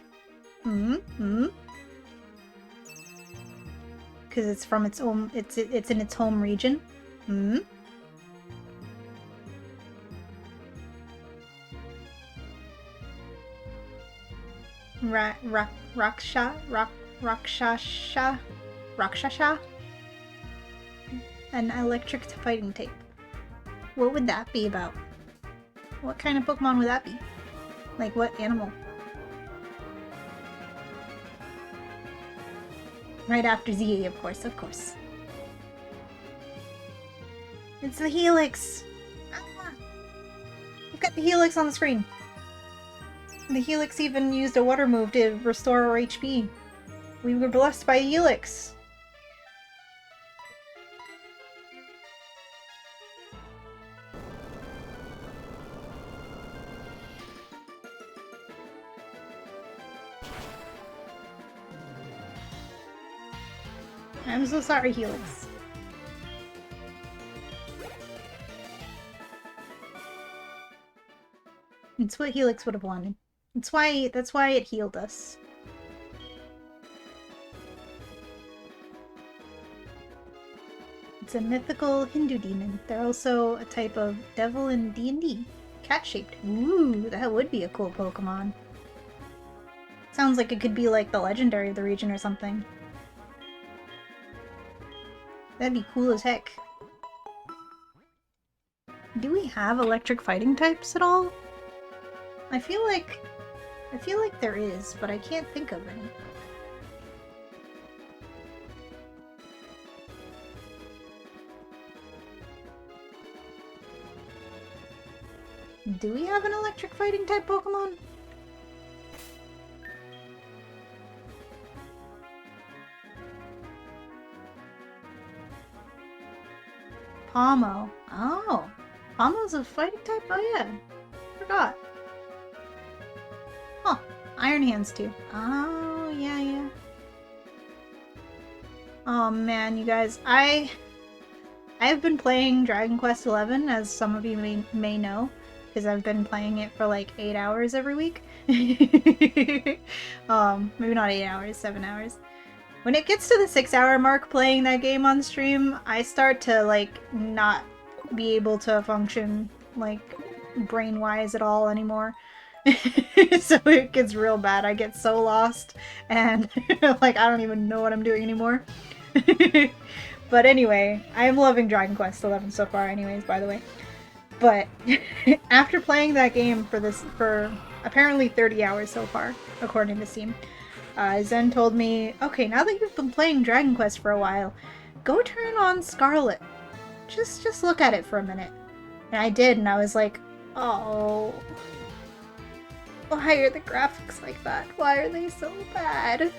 Because it's from its home, it's in its home region. Rakshasha? An electric fighting type. What would that be about? What kind of Pokemon would that be? Like, what animal? Right after ZA, of course. It's the Helix! Ah! We've got the Helix on the screen. The Helix even used a water move to restore our HP. We were blessed by Helix! I'm so sorry, Helix. It's what Helix would have wanted. That's why it healed us. It's a mythical Hindu demon. They're also a type of devil in D&D. Cat-shaped. Ooh, that would be a cool Pokemon. Sounds like it could be like the legendary of the region or something. That'd be cool as heck. Do we have electric fighting types at all? I feel like there is, but I can't think of any. Do we have an electric fighting type Pokemon? Pomo. Oh. Pomo's a fighting type? Oh yeah. Forgot. Huh. Iron Hands too. Oh, yeah. Oh man, you guys. I've been playing Dragon Quest XI, as some of you may know, because I've been playing it for like 8 hours every week. Maybe not 8 hours, 7 hours. When it gets to the 6-hour mark playing that game on stream, I start to like not be able to function like brain-wise at all anymore. So it gets real bad. I get so lost and like I don't even know what I'm doing anymore. But anyway, I'm loving Dragon Quest XI so far anyways, by the way. But after playing that game for apparently 30 hours so far, according to Steam, Zen told me, okay, now that you've been playing Dragon Quest for a while, go turn on Scarlet. Just look at it for a minute. And I did, and I was like, oh, why are the graphics like that? Why are they so bad?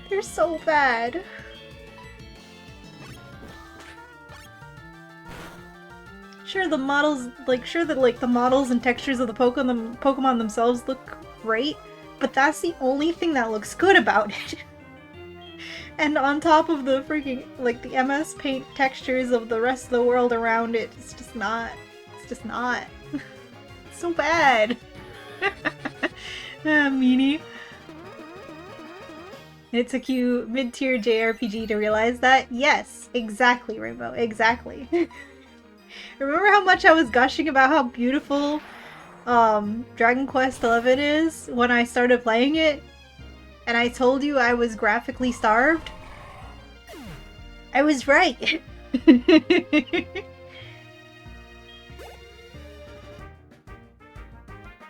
They're so bad. Sure, the models, the models and textures of the Pokemon themselves look great, but that's the only thing that looks good about it. And on top of the freaking, like, the MS Paint textures of the rest of the world around it, it's just not. It's so bad. Meanie. It took you mid-tier JRPG to realize that? Yes, exactly, Rainbow, exactly. Remember how much I was gushing about how beautiful Dragon Quest XI is when I started playing it? And I told you I was graphically starved? I was right!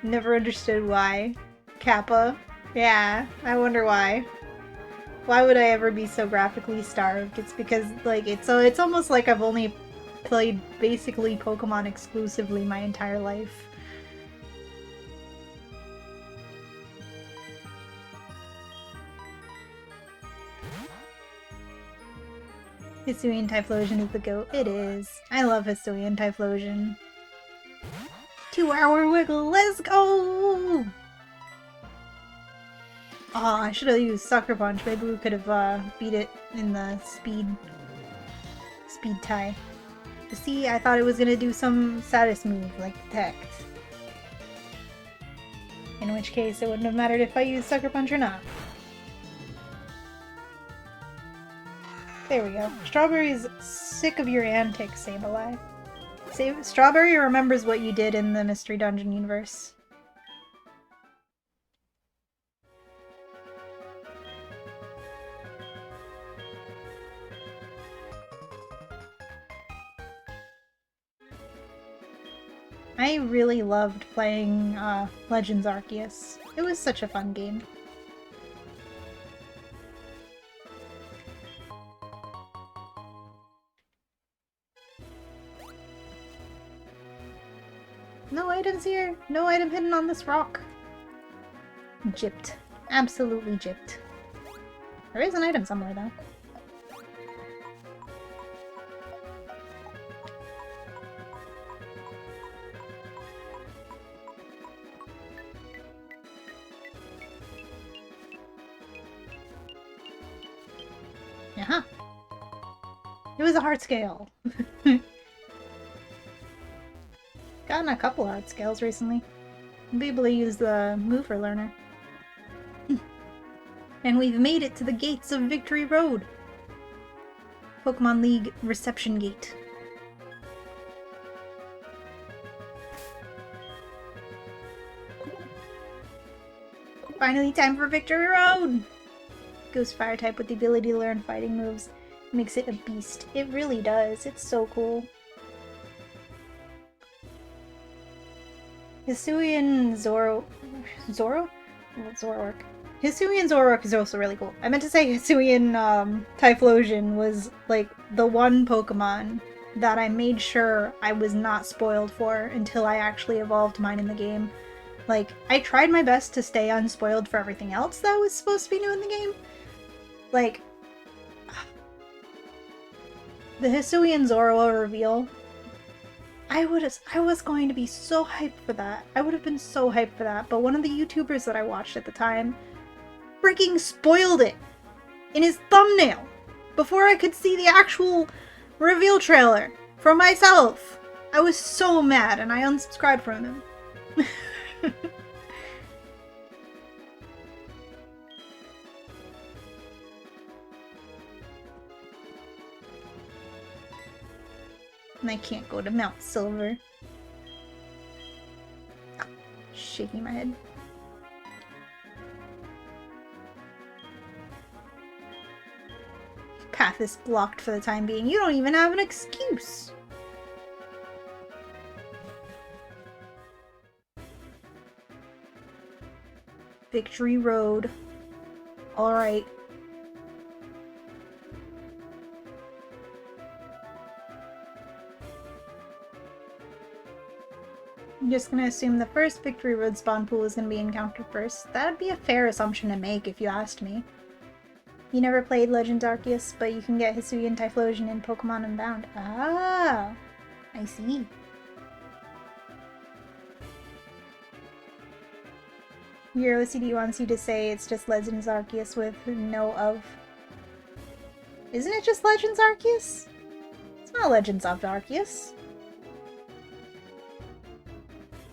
Never understood why. Kappa. Yeah, I wonder why. Why would I ever be so graphically starved? It's because, like, it's almost like I've only played basically Pokemon exclusively my entire life. Hisuian Typhlosion is the GOAT. It is. I love Hisuian Typhlosion. 2-hour wiggle, let's go! Oh, I should have used Sucker Punch. Maybe we could have beat it in the speed tie. But see, I thought it was gonna do some status move, like Detect. In which case, it wouldn't have mattered if I used Sucker Punch or not. There we go. Strawberry's sick of your antics, Sableye. Strawberry remembers what you did in the Mystery Dungeon universe. I really loved playing Legends Arceus. It was such a fun game. No items here! No item hidden on this rock! Gypped. Absolutely gypped. There is an item somewhere, though. Uh-huh. It was a heart scale. God gotten a couple art scales recently. I'll be able to use the Mover Learner. And we've made it to the gates of Victory Road. Pokemon League Reception Gate. Finally, time for Victory Road! Ghost Fire type with the ability to learn fighting moves makes it a beast. It really does. It's so cool. Hisuian Zoroark? Hisuian Zoroark is also really cool. I meant to say Hisuian Typhlosion was like the one Pokemon that I made sure I was not spoiled for until I actually evolved mine in the game. Like, I tried my best to stay unspoiled for everything else that was supposed to be new in the game. Like, the Hisuian Zoroark reveal, I was going to be so hyped for that. I would have been so hyped for that, but one of the YouTubers that I watched at the time freaking spoiled it in his thumbnail before I could see the actual reveal trailer for myself. I was so mad and I unsubscribed from him. And I can't go to Mount Silver. Shaking my head. Path is blocked for the time being. You don't even have an excuse. Victory Road. Alright. I'm just gonna assume the first Victory Road spawn pool is gonna be encountered first. That'd be a fair assumption to make if you asked me. You never played Legends Arceus, but you can get Hisuian Typhlosion in Pokemon Unbound. Ah, I see. Your OCD wants you to say it's just Legends Arceus with no of. Isn't it just Legends Arceus? It's not Legends of Arceus.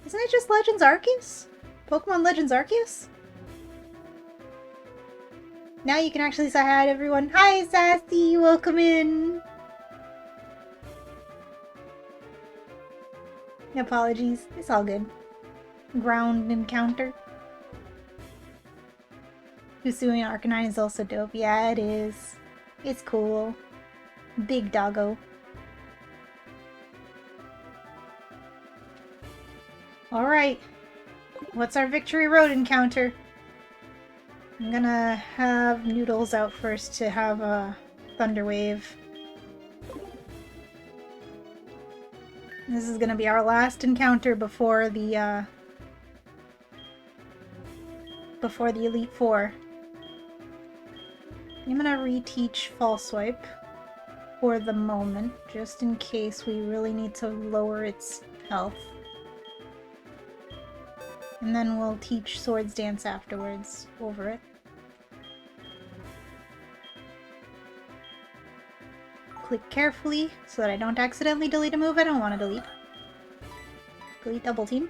Isn't it just Legends Arceus? Pokemon Legends Arceus? Now you can actually say hi to everyone. Hi, Sassy! Welcome in! Apologies. It's all good. Ground encounter. Hisuian Arcanine is also dope. Yeah, it is. It's cool. Big doggo. Alright. What's our Victory Road encounter? I'm gonna have Noodles out first to have a Thunder Wave. This is gonna be our last encounter before the Elite Four. I'm gonna reteach False Swipe for the moment, just in case we really need to lower its health. And then we'll teach Swords Dance afterwards over it. Click carefully so that I don't accidentally delete a move I don't want to delete. Delete Double Team.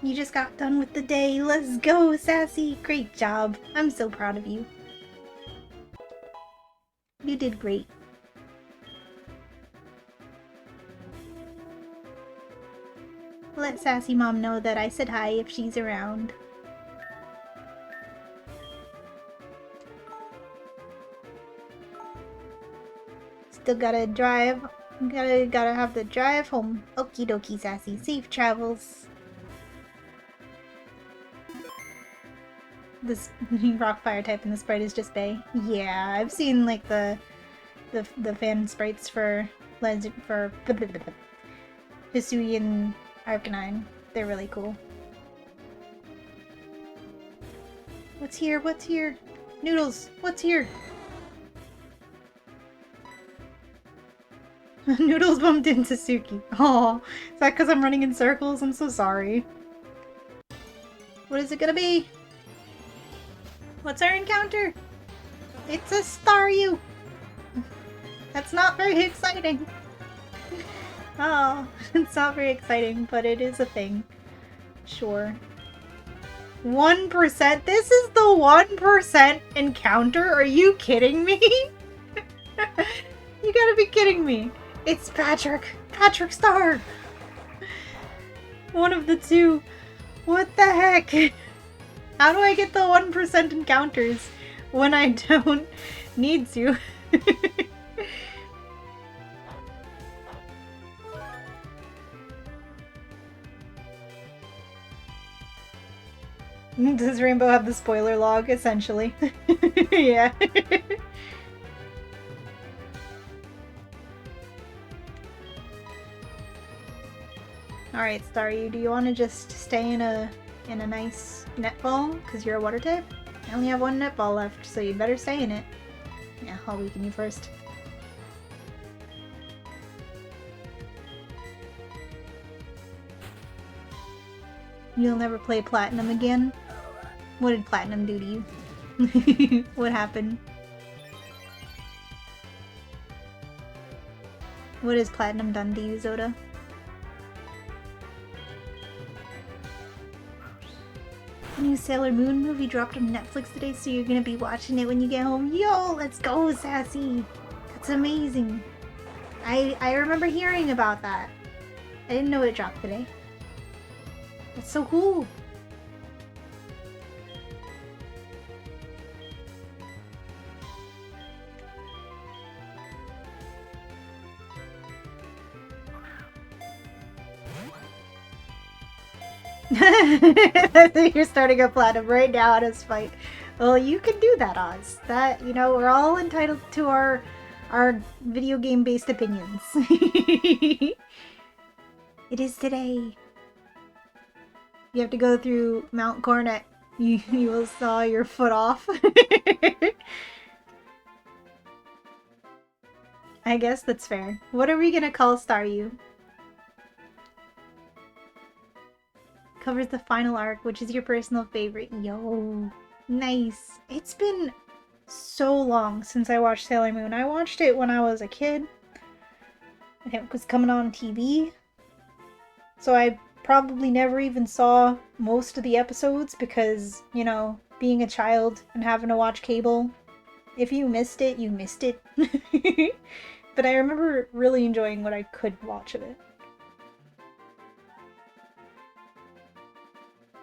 You just got done with the day. Let's go, Sassy! Great job. I'm so proud of you. You did great. Let Sassy Mom know that I said hi if she's around. Still gotta drive. Gotta have the drive home. Okie dokie, Sassy. Safe travels. This rock fire type in the sprite is just Bay. Yeah, I've seen like the fan sprites for Legend for Hisuian Arcanine. They're really cool. What's here? What's here? Noodles, what's here? Noodles bumped into Suki. Oh, is that because I'm running in circles? I'm so sorry. What is it gonna be? What's our encounter? It's a Staryu! That's not very exciting. Oh, it's not very exciting, but it is a thing. Sure. 1%? This is the 1% encounter? Are you kidding me? You gotta be kidding me. It's Patrick. Patrick Star. One of the two. What the heck? How do I get the 1% encounters when I don't need to? Does Rainbow have the spoiler log, essentially? Yeah. Alright, Staryu, do you want to just stay in a nice netball? Because you're a water type? I only have one netball left, so you'd better stay in it. Yeah, I'll weaken you first. You'll never play Platinum again? What did Platinum do to you? What happened? What has Platinum done to you, Zoda? The new Sailor Moon movie dropped on Netflix today, so you're gonna be watching it when you get home. Yo, let's go, Sassy! That's amazing. I remember hearing about that. I didn't know it dropped today. That's so cool. You're starting a Platinum right now on his fight. Well, you can do that, Oz. That, you know, we're all entitled to our video game-based opinions. It is today. You have to go through Mount Coronet. You will saw your foot off. I guess that's fair. What are we gonna call Staryu? Covers the final arc, which is your personal favorite. Yo, nice. It's been so long since I watched Sailor Moon. I watched it when I was a kid, and it was coming on TV. So I probably never even saw most of the episodes because, you know, being a child and having to watch cable, if you missed it, you missed it. But I remember really enjoying what I could watch of it.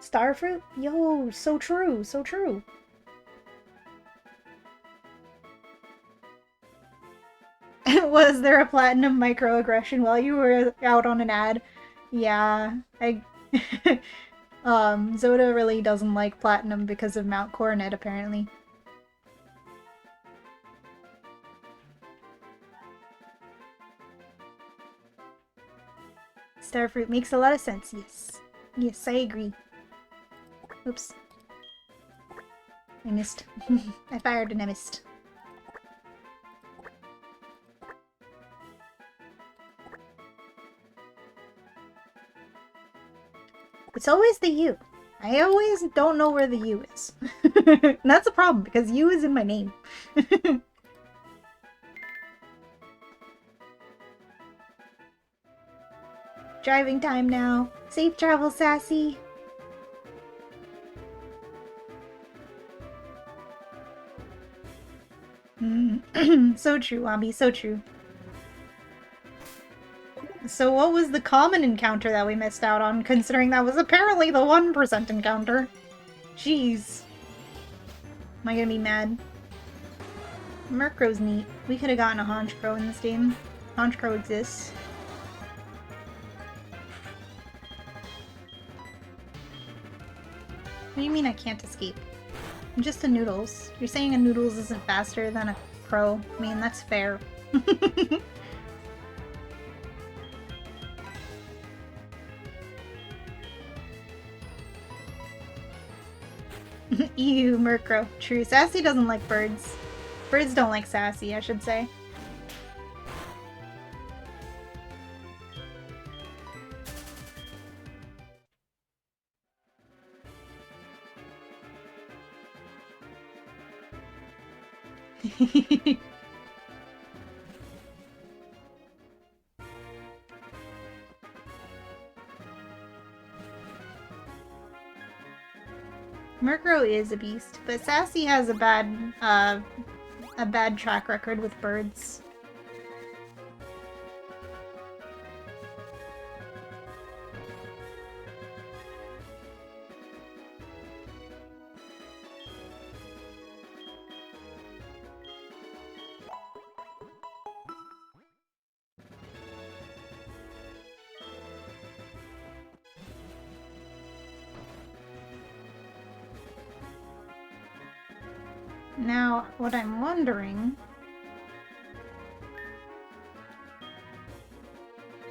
Starfruit? Yo, so true, so true. Was there a Platinum microaggression while you were out on an ad? Yeah, Zoda really doesn't like Platinum because of Mount Coronet, apparently. Starfruit makes a lot of sense, yes. Yes, I agree. Oops. I missed. I fired and I missed. It's always the U. I always don't know where the U is. And that's a problem, because U is in my name. Driving time now. Safe travel, Sassy. So true, Abby, so true. So what was the common encounter that we missed out on, considering that was apparently the 1% encounter? Jeez. Am I gonna be mad? Murkrow's neat. We could have gotten a Honchkrow in this game. Honchkrow exists. What do you mean I can't escape? I'm just a Noodles. You're saying a Noodles isn't faster than a Crow. I mean, that's fair. Ew, Murkrow. True, Sassy doesn't like birds. Birds don't like Sassy, I should say. Murkrow is a beast, but Sassy has a bad track record with birds. Now, what I'm wondering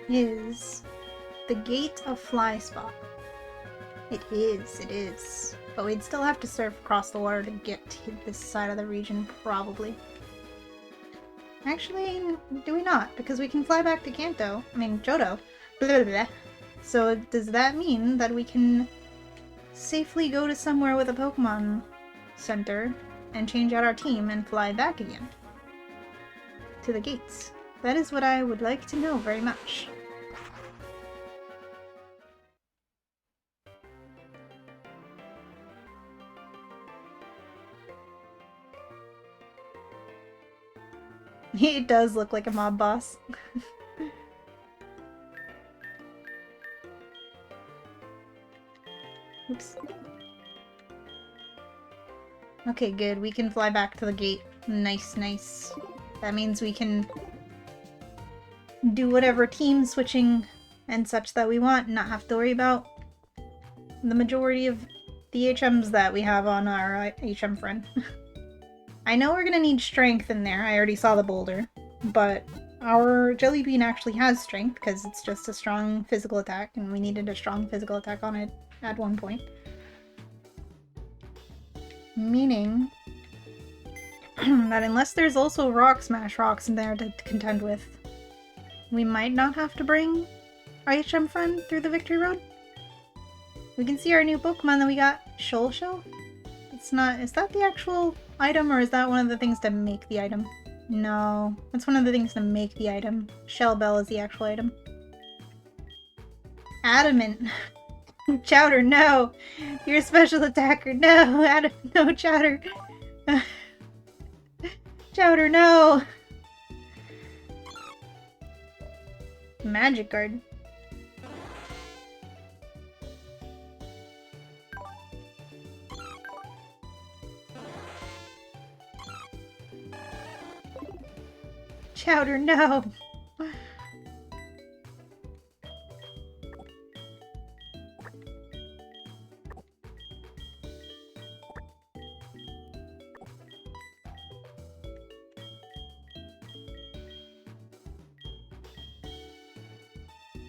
is the Gate of Flyspot. It is. But we'd still have to surf across the water to get to this side of the region, probably. Actually, do we not? Because we can fly back to Johto. Blah, blah, blah. So does that mean that we can safely go to somewhere with a Pokemon Center and change out our team and fly back again to the gates? That is what I would like to know very much. It does look like a mob boss. Oops. Okay, good. We can fly back to the gate. Nice, nice. That means we can do whatever team switching and such that we want and not have to worry about the majority of the HMs that we have on our HM friend. I know we're gonna need strength in there. I already saw the boulder. But our Jelly Bean actually has strength because it's just a strong physical attack and we needed a strong physical attack on it at one point. Meaning that unless there's also Rock Smash rocks in there to contend with, we might not have to bring our HM friend through the Victory Road. We can see our new Pokemon that we got, Shell. It's not, is that the actual item or is that one of the things to make the item? No, that's one of the things to make the item. Shell Bell is the actual item. Adamant. Chowder, no! You're a special attacker, no! No, Chowder! Chowder, no! Magic Guard. Chowder, no!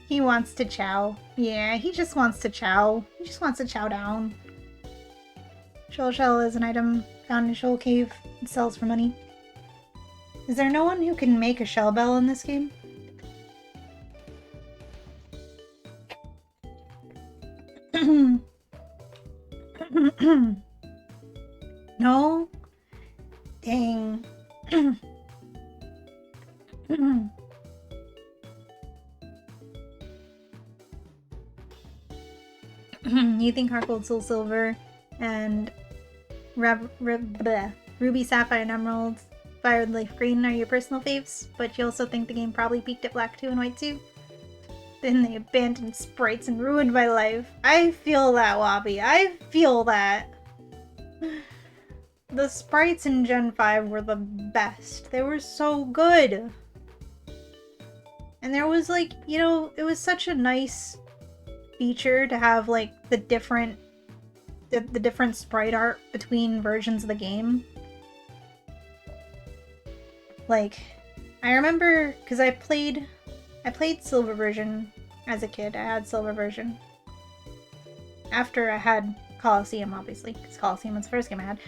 He wants to chow. Yeah, he just wants to chow. He just wants to chow down. Shell is an item found in Shoal Cave. It sells for money. Is there no one who can make a Shell Bell in this game? No? Dang. You think Heart Gold, Soul Silver, and Ruby, Sapphire, and Emerald, Fire, Leaf Green are your personal faves, but you also think the game probably peaked at Black 2 and White 2? Then they abandoned sprites and ruined my life. I feel that, Wabi. I feel that. The sprites in Gen 5 were the best. They were so good. And there was like, you know, it was such a nice feature to have like the different sprite art between versions of the game. Like, I remember because I played Silver version as a kid. I had Silver version after I had Colosseum, obviously, because Colosseum was the first game I had.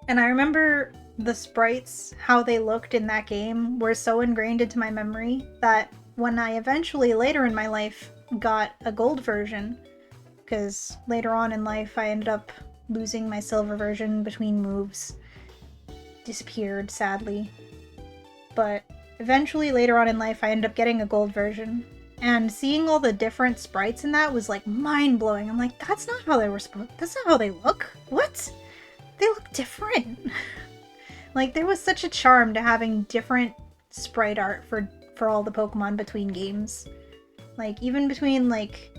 And I remember the sprites, how they looked in that game, were so ingrained into my memory that when I eventually, later in my life, got a gold version, because later on in life I ended up losing my Silver version between moves. Disappeared, sadly. But eventually, later on in life, I ended up getting a gold version. And seeing all the different sprites in that was like mind-blowing. I'm like, that's not how they were supposed, that's not how they look. What? They look different. Like, there was such a charm to having different sprite art for all the Pokemon between games. Like, even between, like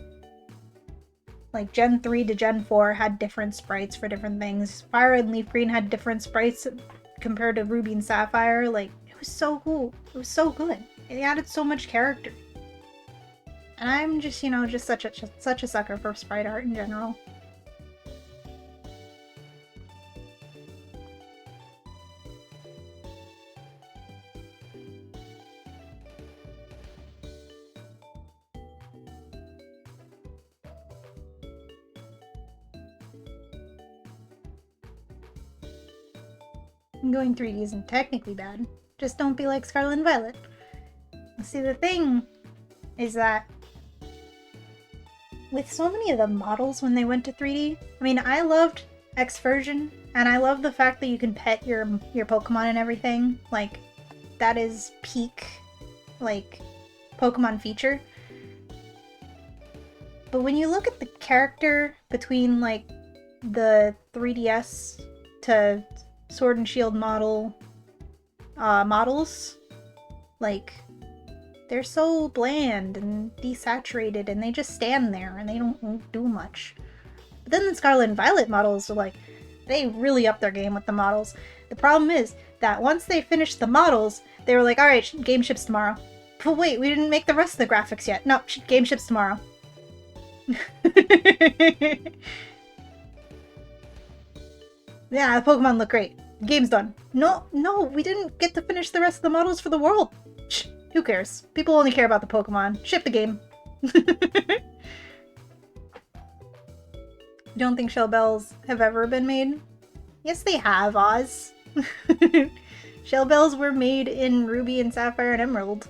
Gen 3 to Gen 4 had different sprites for different things. Fire and Leaf Green had different sprites compared to Ruby and Sapphire. Like, it was so cool. It was so good. It added so much character. And I'm just, you know, just such a sucker for sprite art in general. Going 3D isn't technically bad. Just don't be like Scarlet and Violet. See, the thing is that with so many of the models when they went to 3D, I mean, I loved X version, and I love the fact that you can pet your Pokemon and everything. Like, that is peak, like, Pokemon feature. But when you look at the character between, like, the 3DS to Sword and Shield models, like, they're so bland and desaturated, and they just stand there and they don't do much. But then the Scarlet and Violet models are like, they really up their game with the models. The problem is that once they finished the models, they were like, alright, game ships tomorrow. But wait, we didn't make the rest of the graphics yet. No, game ships tomorrow. Yeah, the Pokemon look great. The game's done. No, we didn't get to finish the rest of the models for the world. Shh, who cares? People only care about the Pokemon. Ship the game. Don't think shell bells have ever been made? Yes, they have, Oz. Shell bells were made in Ruby and Sapphire and Emerald.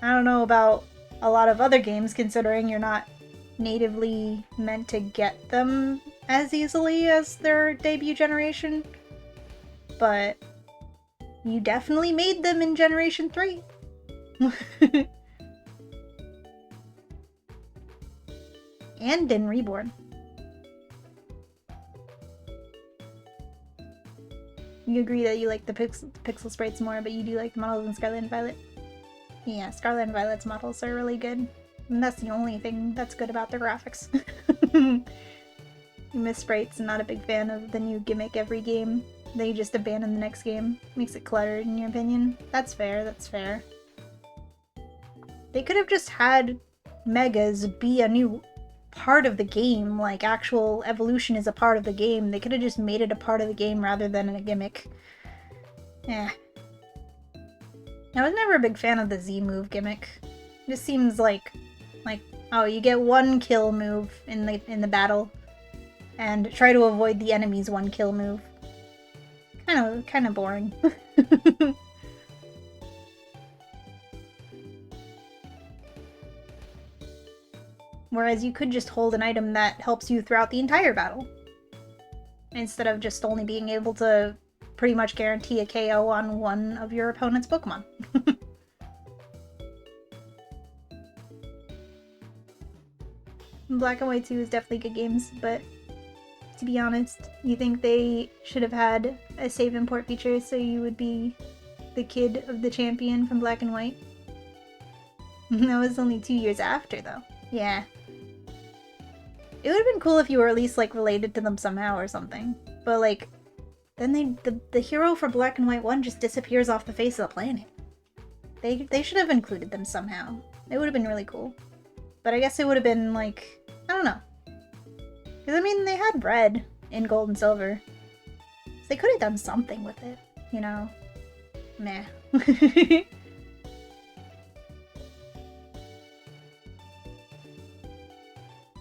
I don't know about a lot of other games, considering you're not natively meant to get them as easily as their debut generation, but you definitely made them in Generation 3. And in Reborn. You agree that you like the pixel sprites more, but you do like the models in Scarlet and Violet? Yeah, Scarlet and Violet's models are really good. And that's the only thing that's good about the graphics. You miss sprites and not a big fan of the new gimmick every game. They just abandon the next game. Makes it cluttered, in your opinion. That's fair, that's fair. They could have just had Megas be a new part of the game, like actual evolution is a part of the game. They could have just made it a part of the game rather than a gimmick. Eh. I was never a big fan of the Z move gimmick. It just seems like, oh, you get one kill move in the battle, and try to avoid the enemy's one kill move. Kind of boring. Whereas you could just hold an item that helps you throughout the entire battle, instead of just only being able to pretty much guarantee a KO on one of your opponent's Pokemon. Black and White 2 is definitely good games, but to be honest, you think they should have had a save import feature so you would be the kid of the champion from Black and White? That was only 2 years after, though. Yeah. It would have been cool if you were at least, like, related to them somehow or something. But, like, then the hero for Black and White 1 just disappears off the face of the planet. They should have included them somehow. It would have been really cool. But I guess it would have been, like, I don't know. Because, I mean, they had red in Gold and Silver. So they could have done something with it, you know? Meh.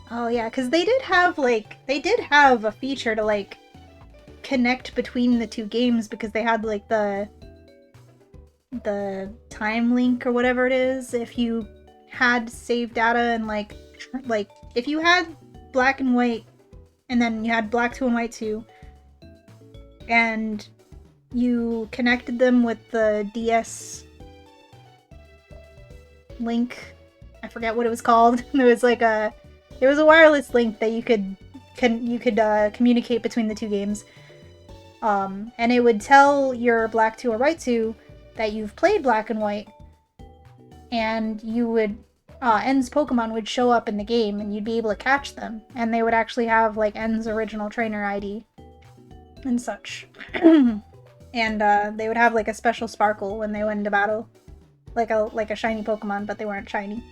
Oh yeah, because they did have a feature to, like, connect between the two games, because they had, like, the time link or whatever it is. If you had save data and, like, if you had Black and White, and then you had Black 2 and White 2, and you connected them with the DS link. I forget what it was called. There was like a wireless link that you could communicate between the two games. And it would tell your Black 2 or White 2 that you've played Black and White, and you would N's Pokemon would show up in the game, and you'd be able to catch them, and they would actually have like N's original trainer ID and such. And they would have like a special sparkle when they went into battle, like a shiny Pokemon, but they weren't shiny.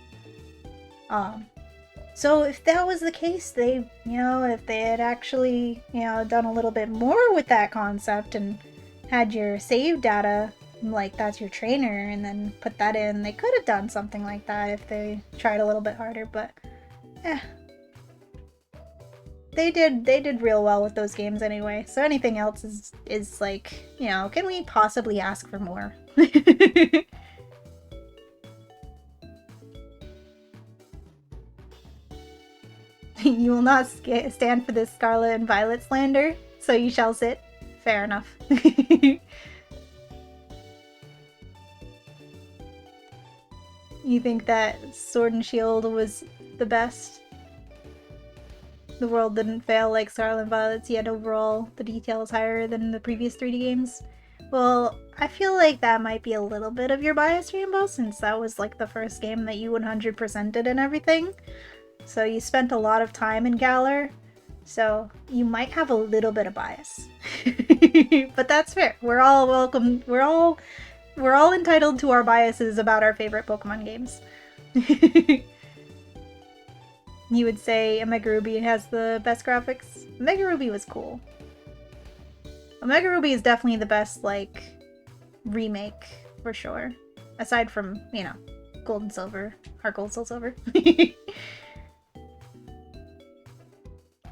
So if that was the case, they, if they had actually, done a little bit more with that concept and had your save data, like that's your trainer, and then put that in, they could have done something like that if they tried a little bit harder, but they did real well with those games anyway. So anything else is like, can we possibly ask for more? You will not stand for this Scarlet and Violet slander, so you shall sit. Fair enough. You think that Sword and Shield was the best? The world didn't fail like Scarlet and Violet's, yet overall the detail is higher than the previous 3D games? Well, I feel like that might be a little bit of your bias, Rainbow, since that was like the first game that you 100%ed and everything. So you spent a lot of time in Galar, so you might have a little bit of bias. But that's fair. We're all welcome. We're all entitled to our biases about our favorite Pokemon games. You would say Omega Ruby has the best graphics? Omega Ruby was cool. Omega Ruby is definitely the best, like, remake, for sure. Aside from, Gold and Silver. Heart Gold, Soul Silver.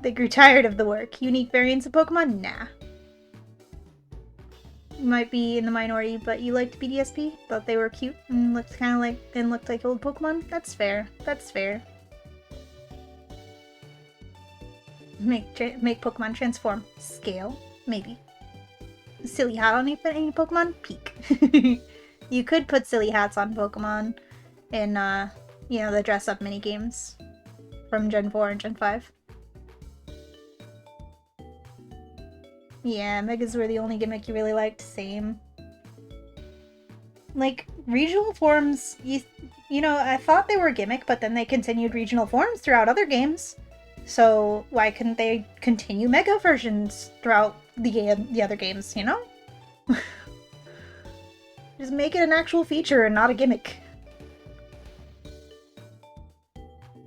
They grew tired of the work. Unique variants of Pokemon? Nah. You might be in the minority, but you liked BDSP? Thought they were cute and looked like old Pokemon? That's fair. That's fair. Make Pokemon transform. Scale? Maybe. Silly hat on any Pokemon? Peak. You could put silly hats on Pokemon in, the dress-up minigames from Gen 4 and Gen 5. Yeah, Megas were the only gimmick you really liked. Same. Like, regional forms, I thought they were a gimmick, but then they continued regional forms throughout other games. So why couldn't they continue Mega versions throughout the other games, Just make it an actual feature and not a gimmick.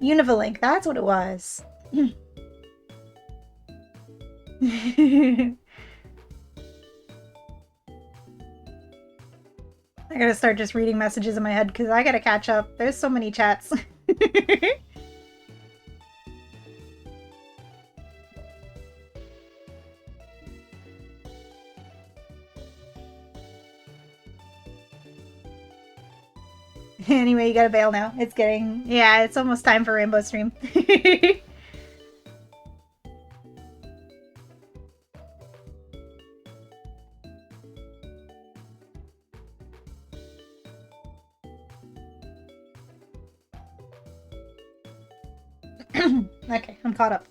Univalink, that's what it was. I gotta start just reading messages in my head because I gotta catch up. There's so many chats. Anyway, you gotta bail now. It's almost time for Rainbow stream. Okay, I'm caught up.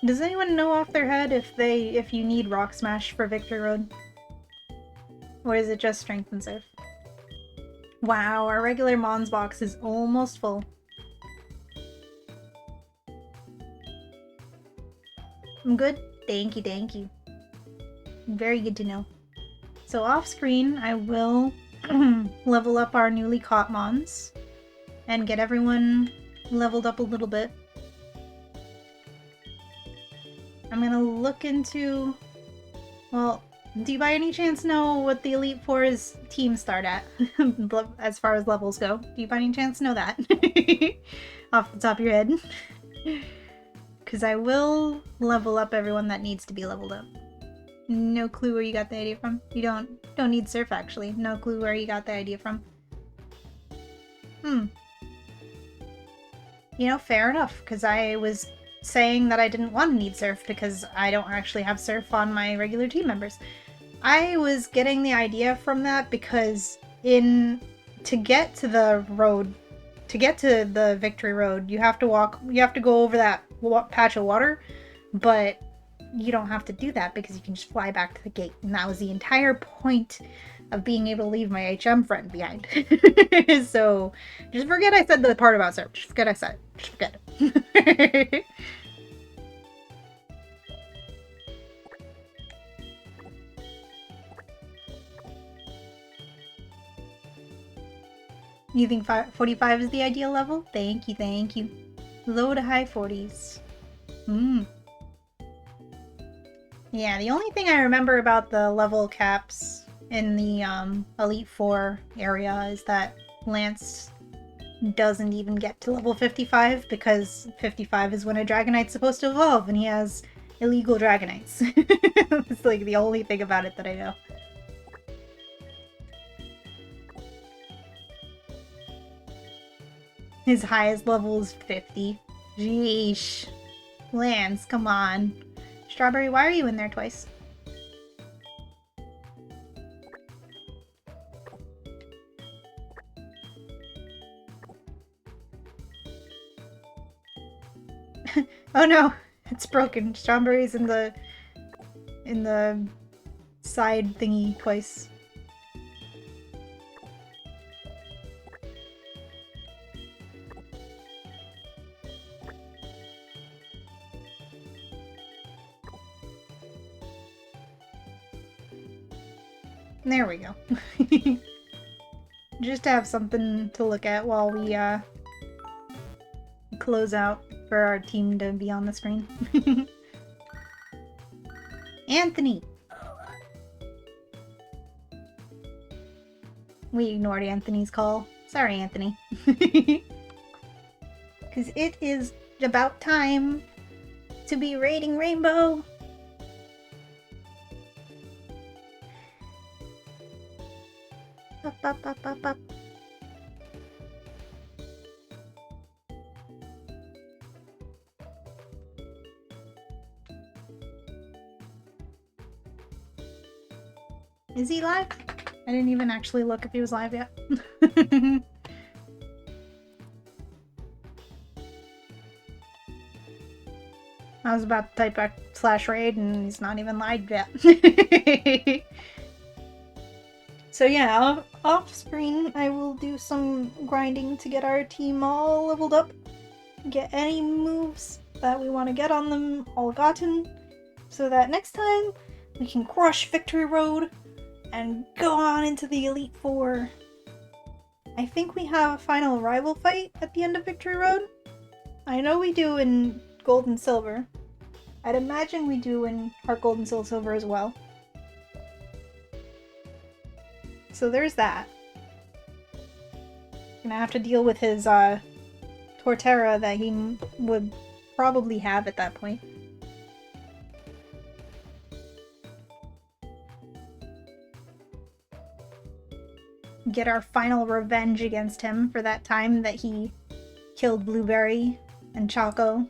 Does anyone know off their head if you need Rock Smash for Victory Road? Or is it just Strength and Surf? Wow, our regular Mons box is almost full. I'm good? Thank you. Very good to know. So off screen, I will level up our newly caught Mons and get everyone leveled up a little bit. I'm gonna look into... Well, do you by any chance know what the Elite Four's team start at? As far as levels go. Do you by any chance know that? Off the top of your head? Because I will level up everyone that needs to be leveled up. No clue where you got the idea from. You don't need Surf, actually. No clue where you got the idea from. you know, fair enough, because I was saying that I didn't want to need surf because I don't actually have surf on my regular team members. I was getting the idea from that because to get to the road, to get to the Victory Road, you have to go over that patch of water, but you don't have to do that because you can just fly back to the gate. And that was the entire point of being able to leave my HM friend behind. So just forget I said the part about surf. Just forget I said it. Just forget it. You think 45 is the ideal level? Thank you, thank you. Low to high 40s. Yeah, the only thing I remember about the level caps in the Elite Four area is that Lance doesn't even get to level 55 because 55 is when a Dragonite's supposed to evolve and he has illegal Dragonites. It's like the only thing about it that I know. His highest level is 50. Jeesh. Lance, come on. Strawberry, why are you in there twice? Oh no, it's broken. Strawberry's in the side thingy twice. There we go. Just to have something to look at while we close out for our team to be on the screen. Anthony! We ignored Anthony's call. Sorry, Anthony. Because it is about time to be raiding Rainbow. Up. Is he live? I didn't even actually look if he was live yet. I was about to type /raid and he's not even live yet. So yeah, off screen I will do some grinding to get our team all leveled up. Get any moves that we want to get on them all gotten. So that next time we can crush Victory Road and go on into the Elite Four. I think we have a final rival fight at the end of Victory Road. I know we do in Gold and Silver. I'd imagine we do in Heart Gold and Soul Silver as well. So there's that. Gonna have to deal with his Torterra that he would probably have at that point. Get our final revenge against him for that time that he killed Blueberry and Choco.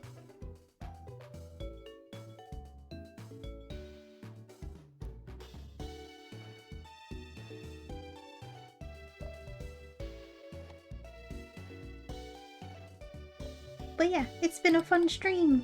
But yeah, it's been a fun stream.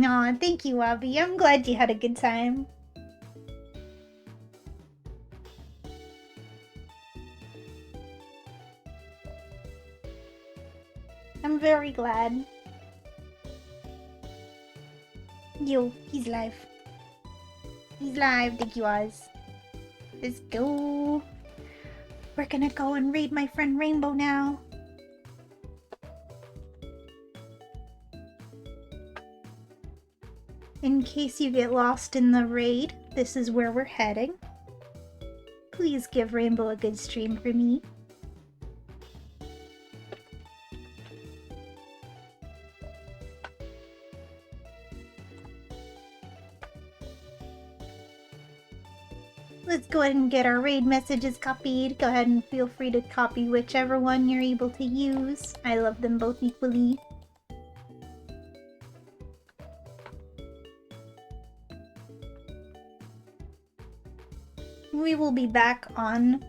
Aw, thank you, Abby. I'm glad you had a good time. I'm very glad. Yo, he's live. He's live, thank you, Oz. Let's go. We're gonna go and raid my friend Rainbow now. In case you get lost in the raid, this is where we're heading. Please give Rainbow a good stream for me. go ahead and get our raid messages copied. Go ahead and feel free to copy whichever one you're able to use. I love them both equally. We will be back on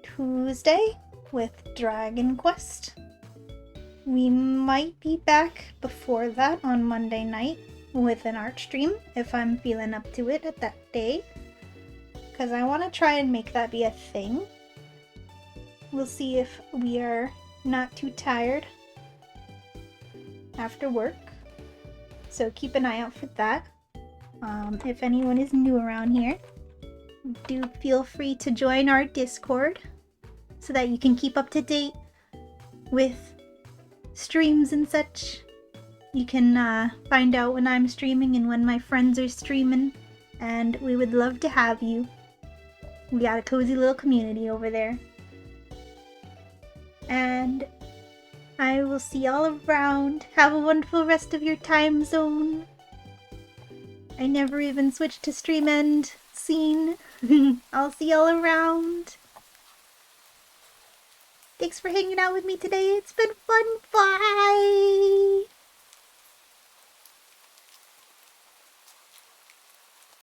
Tuesday with Dragon Quest. We might be back before that on Monday night with an art stream if I'm feeling up to it at that day. Because I want to try and make that be a thing. We'll see if we are not too tired after work. So keep an eye out for that. If anyone is new around here, do feel free to join our Discord so that you can keep up to date with streams and such. You can find out when I'm streaming and when my friends are streaming, and we would love to have you. We got a cozy little community over there. And I will see y'all around. Have a wonderful rest of your time zone. I never even switched to stream end scene. I'll see y'all around. Thanks for hanging out with me today. It's been fun. Bye!